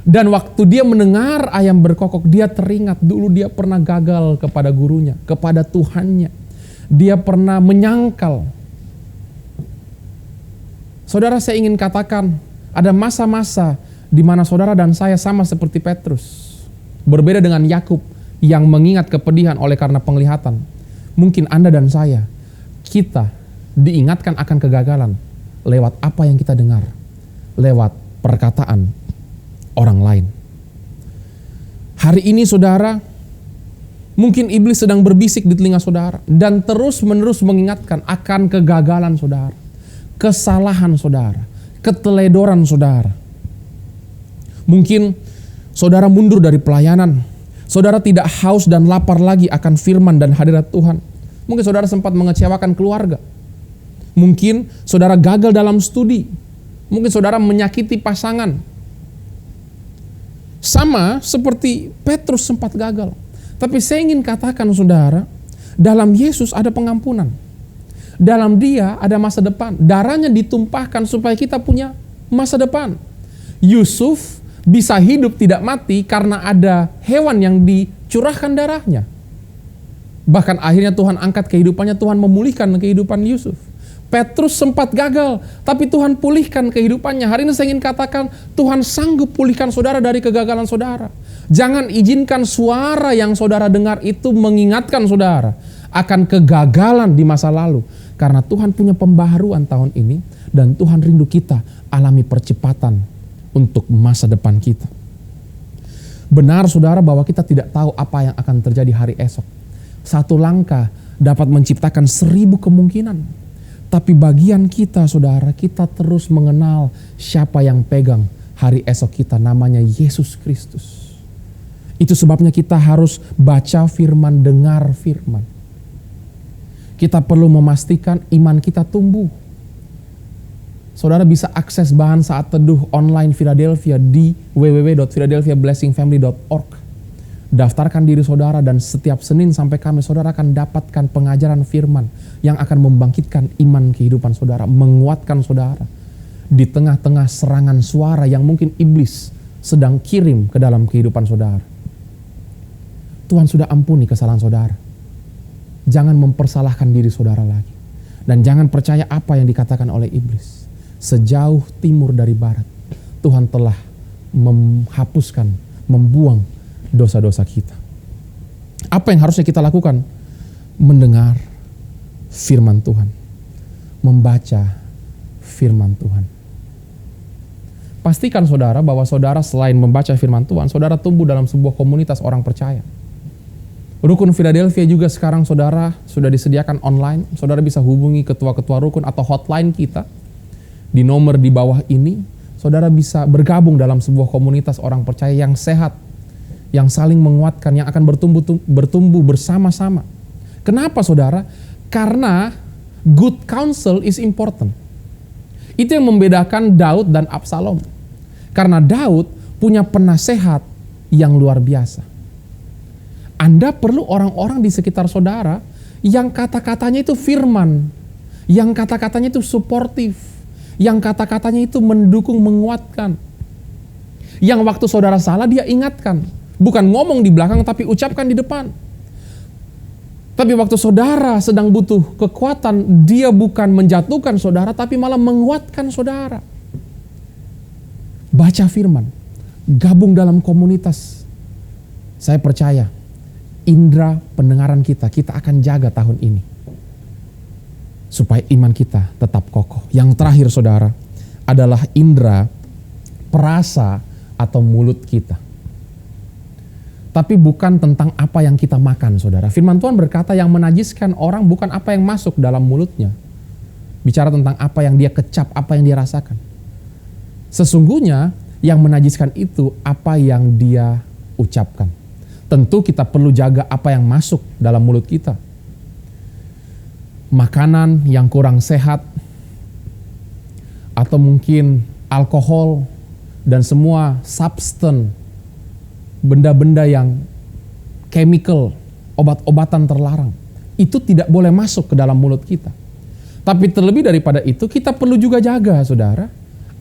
E: Dan waktu dia mendengar ayam berkokok, dia teringat dulu dia pernah gagal kepada gurunya, kepada Tuhannya. Dia pernah menyangkal. Saudara, saya ingin katakan, ada masa-masa di mana saudara dan saya sama seperti Petrus. Berbeda dengan Yakub yang mengingat kepedihan oleh karena penglihatan. Mungkin Anda dan saya, kita diingatkan akan kegagalan lewat apa yang kita dengar, lewat perkataan orang lain. Hari ini saudara, mungkin iblis sedang berbisik di telinga saudara dan terus-menerus mengingatkan akan kegagalan saudara, kesalahan saudara, keteledoran saudara. Mungkin saudara mundur dari pelayanan, saudara tidak haus dan lapar lagi akan firman dan hadirat Tuhan. Mungkin saudara sempat mengecewakan keluarga. Mungkin saudara gagal dalam studi. Mungkin saudara menyakiti pasangan. Sama seperti Petrus sempat gagal. Tapi saya ingin katakan saudara, dalam Yesus ada pengampunan. Dalam Dia ada masa depan. Darahnya ditumpahkan supaya kita punya masa depan. Yusuf bisa hidup tidak mati karena ada hewan yang dicurahkan darahnya. Bahkan akhirnya Tuhan angkat kehidupannya, Tuhan memulihkan kehidupan Yusuf. Petrus sempat gagal, tapi Tuhan pulihkan kehidupannya. Hari ini saya ingin katakan, Tuhan sanggup pulihkan saudara dari kegagalan saudara. Jangan izinkan suara yang saudara dengar itu mengingatkan saudara akan kegagalan di masa lalu. Karena Tuhan punya pembaharuan tahun ini, dan Tuhan rindu kita alami percepatan untuk masa depan kita. Benar saudara bahwa kita tidak tahu apa yang akan terjadi hari esok. Satu langkah dapat menciptakan 1000 kemungkinan. Tapi bagian kita saudara, kita terus mengenal siapa yang pegang hari esok kita, namanya Yesus Kristus. Itu sebabnya kita harus baca firman, dengar firman. Kita perlu memastikan iman kita tumbuh. Saudara bisa akses bahan saat teduh online Philadelphia di www.philadelphiablessingfamily.org. Daftarkan diri saudara dan setiap Senin sampai Kamis saudara akan dapatkan pengajaran firman yang akan membangkitkan iman kehidupan saudara, menguatkan saudara di tengah-tengah serangan suara yang mungkin iblis sedang kirim ke dalam kehidupan saudara. Tuhan sudah ampuni kesalahan saudara. Jangan mempersalahkan diri saudara lagi. Dan jangan percaya apa yang dikatakan oleh iblis. Sejauh timur dari barat, Tuhan telah menghapuskan, membuang dosa-dosa kita. Apa yang harusnya kita lakukan? Mendengar firman Tuhan. Membaca firman Tuhan. Pastikan saudara bahwa saudara selain membaca firman Tuhan, saudara tumbuh dalam sebuah komunitas orang percaya. Rukun Philadelphia juga sekarang saudara sudah disediakan online. Saudara bisa hubungi ketua-ketua rukun atau hotline kita di nomor di bawah ini. Saudara bisa bergabung dalam sebuah komunitas orang percaya yang sehat, yang saling menguatkan, yang akan bertumbuh bersama-sama. Kenapa saudara? Karena good counsel is important. Itu yang membedakan Daud dan Absalom. Karena Daud punya penasehat yang luar biasa. Anda perlu orang-orang di sekitar saudara yang kata-katanya itu firman, yang kata-katanya itu suportif, yang kata-katanya itu mendukung, menguatkan. Yang waktu saudara salah dia ingatkan, bukan ngomong di belakang tapi ucapkan di depan. Tapi waktu saudara sedang butuh kekuatan, dia bukan menjatuhkan saudara tapi malah menguatkan saudara. Baca firman, gabung dalam komunitas. Saya percaya indera pendengaran kita akan jaga tahun ini. Supaya iman kita tetap kokoh. Yang terakhir saudara, adalah indera perasa atau mulut kita. Tapi bukan tentang apa yang kita makan saudara. Firman Tuhan berkata yang menajiskan orang bukan apa yang masuk dalam mulutnya. Bicara tentang apa yang dia kecap, apa yang dia rasakan. Sesungguhnya yang menajiskan itu apa yang dia ucapkan. Tentu kita perlu jaga apa yang masuk dalam mulut kita. makanan yang kurang sehat, atau mungkin alkohol dan semua substan, benda-benda yang chemical, obat-obatan terlarang, itu tidak boleh masuk ke dalam mulut kita. Tapi terlebih daripada itu, kita perlu juga jaga, saudara,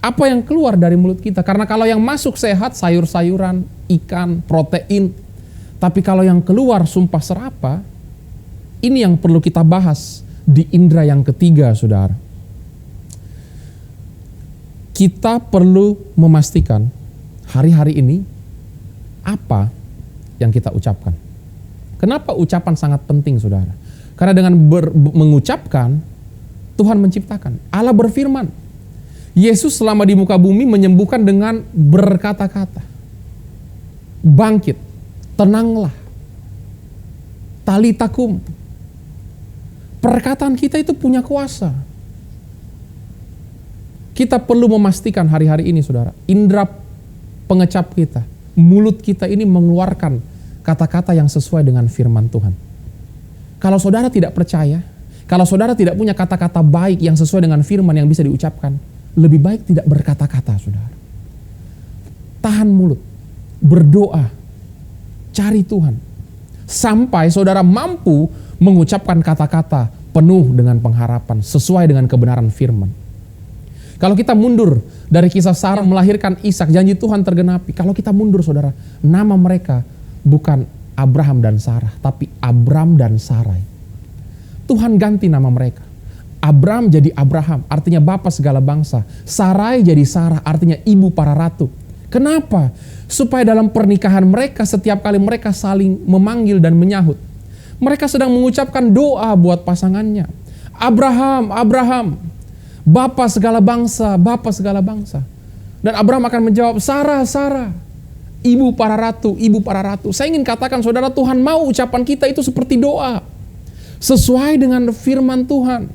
E: apa yang keluar dari mulut kita. Karena kalau yang masuk sehat, sayur-sayuran, ikan, protein. Tapi kalau yang keluar sumpah serapa, ini yang perlu kita bahas di indera yang ketiga, saudara. Kita perlu memastikan hari-hari ini apa yang kita ucapkan. Kenapa ucapan sangat penting, saudara? Karena dengan mengucapkan, Tuhan menciptakan. Allah berfirman. Yesus selama di muka bumi menyembuhkan dengan berkata-kata. Bangkit, tenanglah, talitakum. Perkataan kita itu punya kuasa. Kita perlu memastikan hari-hari ini, saudara, indera pengecap kita, mulut kita ini mengeluarkan kata-kata yang sesuai dengan firman Tuhan. Kalau saudara tidak percaya, kalau saudara tidak punya kata-kata baik yang sesuai dengan firman yang bisa diucapkan, lebih baik tidak berkata-kata, saudara. Tahan mulut, berdoa, cari Tuhan, sampai saudara mampu mengucapkan kata-kata penuh dengan pengharapan, sesuai dengan kebenaran firman. Kalau kita mundur dari kisah Sarah melahirkan Ishak, janji Tuhan tergenapi. Kalau kita mundur, saudara, nama mereka bukan Abraham dan Sarah, tapi Abram dan Sarai. Tuhan ganti nama mereka. Abram jadi Abraham, artinya bapa segala bangsa. Sarai jadi Sarah, artinya ibu para ratu. Kenapa? Supaya dalam pernikahan mereka, setiap kali mereka saling memanggil dan menyahut, mereka sedang mengucapkan doa buat pasangannya. Abraham, Abraham, bapa segala bangsa, bapa segala bangsa. Dan Abraham akan menjawab, Sarah, Sarah, ibu para ratu, ibu para ratu. Saya ingin katakan, saudara, Tuhan mau ucapan kita itu seperti doa, sesuai dengan firman Tuhan.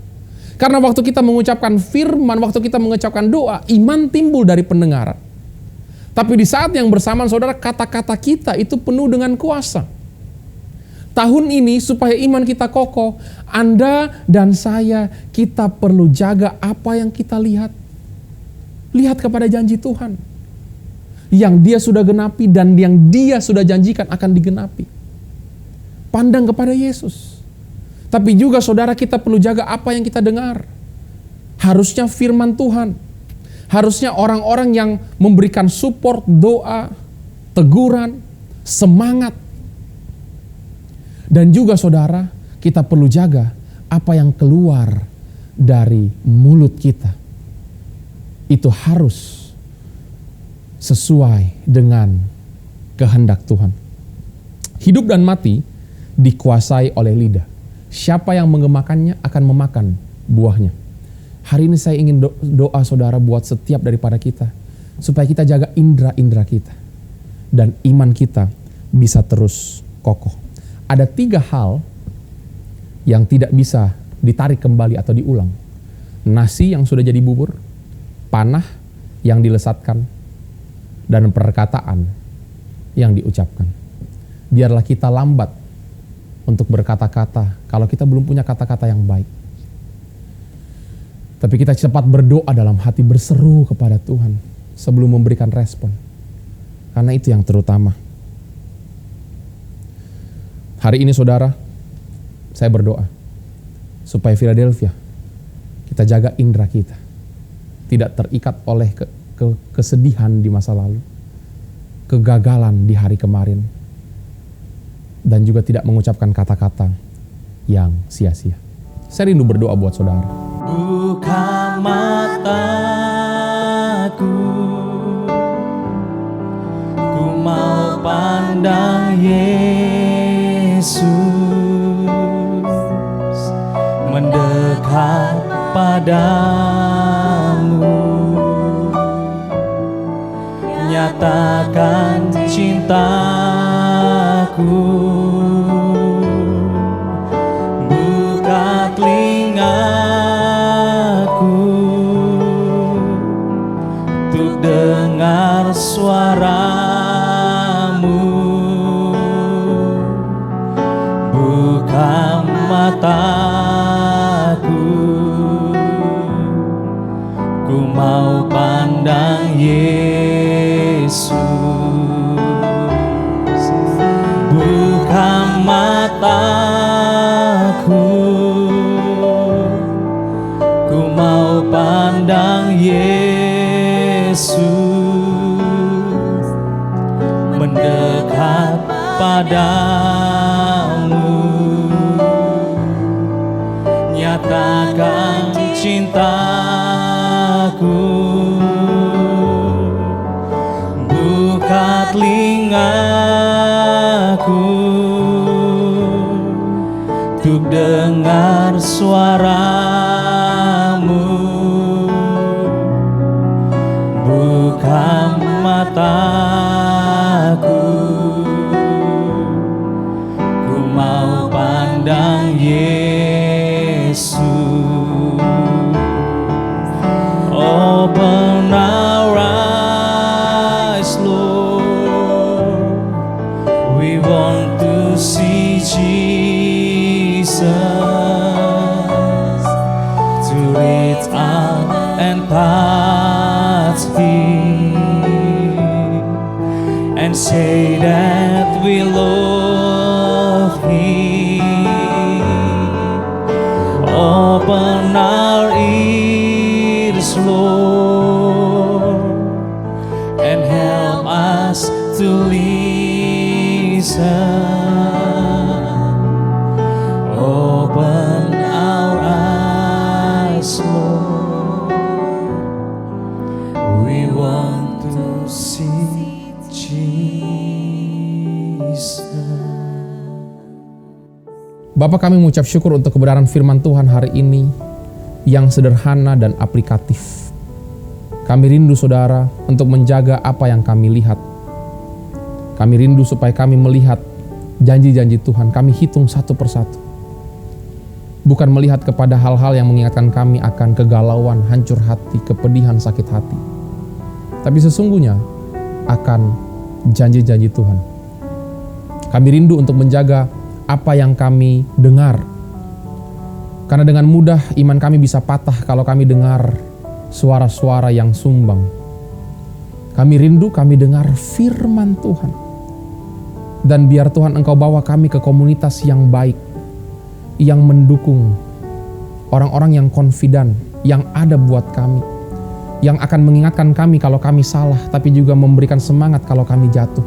E: Karena waktu kita mengucapkan firman, waktu kita mengucapkan doa, iman timbul dari pendengaran. Tapi di saat yang bersamaan, saudara, kata-kata kita itu penuh dengan kuasa. Tahun ini supaya iman kita kokoh, Anda dan saya, kita perlu jaga apa yang kita lihat. Lihat kepada janji Tuhan. Yang Dia sudah genapi dan yang Dia sudah janjikan akan digenapi. Pandang kepada Yesus. Tapi juga saudara, kita perlu jaga apa yang kita dengar. Harusnya firman Tuhan. Harusnya orang-orang yang memberikan support, doa, teguran, semangat. Dan juga saudara, kita perlu jaga apa yang keluar dari mulut kita. Itu harus sesuai dengan kehendak Tuhan. Hidup dan mati dikuasai oleh lidah. Siapa yang mengemakannya akan memakan buahnya. Hari ini saya ingin doa saudara buat setiap daripada kita, supaya kita jaga indera-indera kita. Dan iman kita bisa terus kokoh. Ada 3 hal yang tidak bisa ditarik kembali atau diulang. Nasi yang sudah jadi bubur, panah yang dilesatkan, dan perkataan yang diucapkan. Biarlah kita lambat untuk berkata-kata kalau kita belum punya kata-kata yang baik. Tapi kita cepat berdoa dalam hati, berseru kepada Tuhan sebelum memberikan respon. Karena itu yang terutama. Hari ini saudara, saya berdoa supaya Philadelphia, kita jaga indera kita. Tidak terikat oleh kesedihan di masa lalu, kegagalan di hari kemarin, dan juga tidak mengucapkan kata-kata yang sia-sia. Saya rindu berdoa buat saudara.
C: Buka mataku, ku mau pandang Yesus, mendekat padamu, nyatakan cintaku. Buka telingaku untuk dengar suaramu. Buka mataku, Yesus, mendekat padamu, nyatakan cintaku, buka telingaku untuk dengar suaramu, buka mataku, ku mau pandang Yesus. Open our eyes, Lord, we want to see Jesus, to reach out and touch Him and say that we love Him. Open our ears, Lord, and help us to listen. Open our eyes, Lord, we want to see Jesus.
E: Bapa, kami mengucap syukur untuk kebenaran firman Tuhan hari ini yang sederhana dan aplikatif. Kami rindu saudara untuk menjaga apa yang kami lihat. Kami rindu supaya kami melihat janji-janji Tuhan, kami hitung satu persatu. Bukan melihat kepada hal-hal yang mengingatkan kami akan kegalauan, hancur hati, kepedihan, sakit hati. Tapi sesungguhnya akan janji-janji Tuhan. Kami rindu untuk menjaga apa yang kami dengar. Karena dengan mudah iman kami bisa patah kalau kami dengar suara-suara yang sumbang. Kami rindu kami dengar firman Tuhan. Dan biar Tuhan Engkau bawa kami ke komunitas yang baik, yang mendukung, orang-orang yang confident, yang ada buat kami, yang akan mengingatkan kami kalau kami salah, tapi juga memberikan semangat kalau kami jatuh.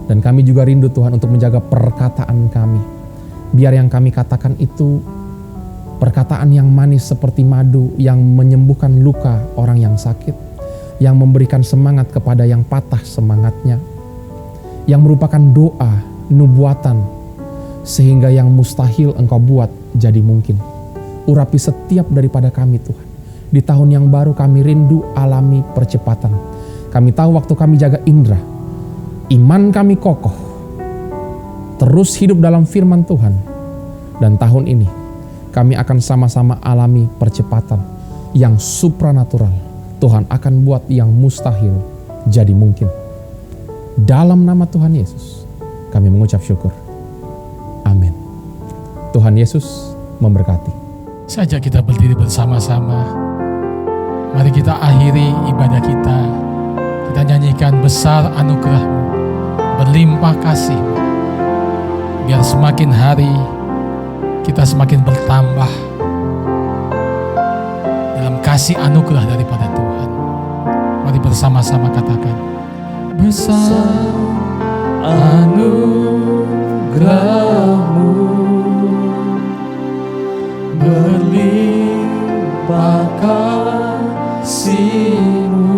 E: Dan kami juga rindu Tuhan untuk menjaga perkataan kami. Biar yang kami katakan itu perkataan yang manis seperti madu, yang menyembuhkan luka orang yang sakit, yang memberikan semangat kepada yang patah semangatnya, yang merupakan doa, nubuatan, sehingga yang mustahil Engkau buat jadi mungkin. Urapi setiap daripada kami Tuhan. Di tahun yang baru kami rindu alami percepatan. Kami tahu waktu kami jaga indera, iman kami kokoh, terus hidup dalam firman Tuhan. Dan tahun ini kami akan sama-sama alami percepatan yang supranatural. Tuhan akan buat yang mustahil jadi mungkin. Dalam nama Tuhan Yesus kami mengucap syukur. Amin. Tuhan Yesus memberkati.
B: Saja kita berdiri bersama-sama. Mari kita akhiri ibadah kita. Kita nyanyikan besar anugerah-Mu, berlimpah kasih-Mu. Biar semakin hari kita semakin bertambah dalam kasih anugerah daripada Tuhan. Mari bersama-sama katakan, besar
C: anugerah-Mu, berlimpah kasih-Mu,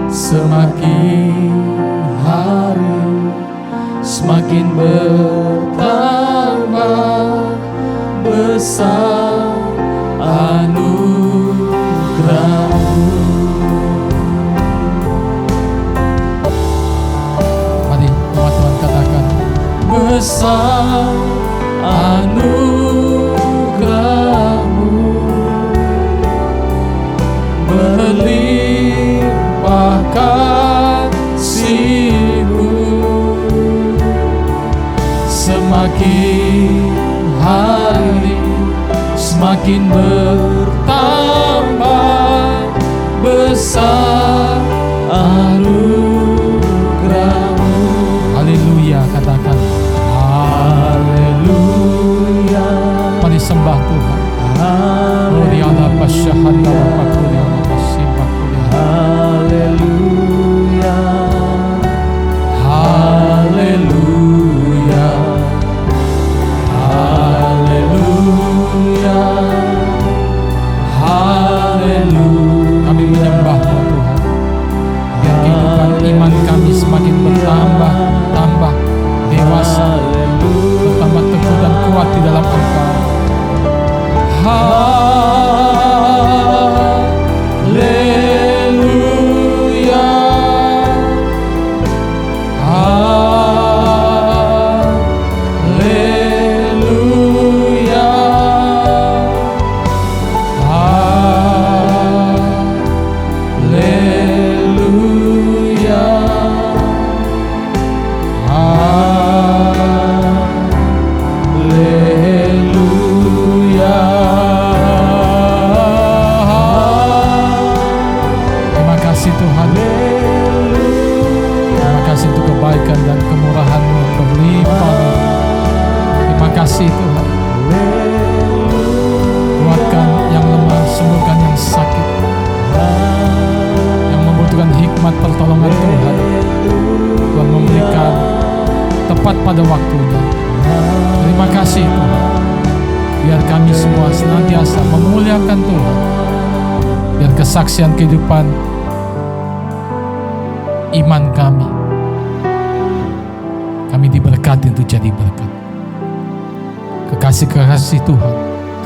C: semakin hari semakin bertambah, besar anugerah-Mu.
B: Mari umat Tuhan katakan,
C: Besar anugerah-Mu, berlimpah kasih-Mu, semakin hari semakin bertambah, besar anugerah-Mu.
B: haleluya, katakan
C: Haleluya.
B: mari sembah Tuhan. Gloria Allah Basha handa bakuri Allah kasih bakuri.
C: Haleluya.
B: Haleluya. Haleluya. Haleluya. Kami menyembah-Mu Tuhan. Biar kehidupan iman kami semakin bertambah, dewasa, bertambah teguh dan kuat di dalam Engkau. Haleluya. Haleluya. Haleluya. Haleluya. Terima kasih Tuhan. Terima kasih untuk kebaikan dan kemurahan-Mu yang berlimpah. Terima kasih Tuhan. Kuatkan yang lemah, sembuhkan yang sakit, yang membutuhkan hikmat pertolongan Tuhan. Tuhan memberikan tepat pada waktunya. Terima kasih Tuhan. Biar kami semua senantiasa memuliakan Tuhan. Biar kesaksian kehidupan iman kami diberkati untuk jadi berkat. Kekasih-kekasih Tuhan,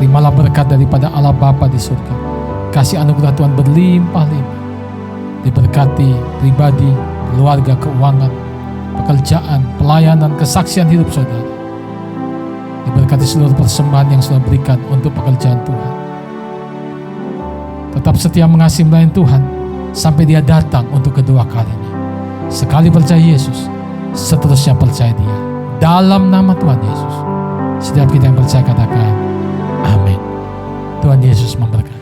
B: terimalah berkat daripada Allah Bapa di surga. Kasih anugerah Tuhan berlimpah-limpah. Diberkati pribadi, keluarga, keuangan, pekerjaan, pelayanan, kesaksian hidup saudara. Diberkati seluruh persembahan yang sudah berikan untuk pekerjaan Tuhan. Tetap setia mengasihi melayani Tuhan sampai Dia datang untuk kedua kalinya. Sekali percaya Yesus, seterusnya percaya Dia. Dalam nama Tuhan Yesus, setiap kita yang percaya katakan amin. Tuhan Yesus memberkati.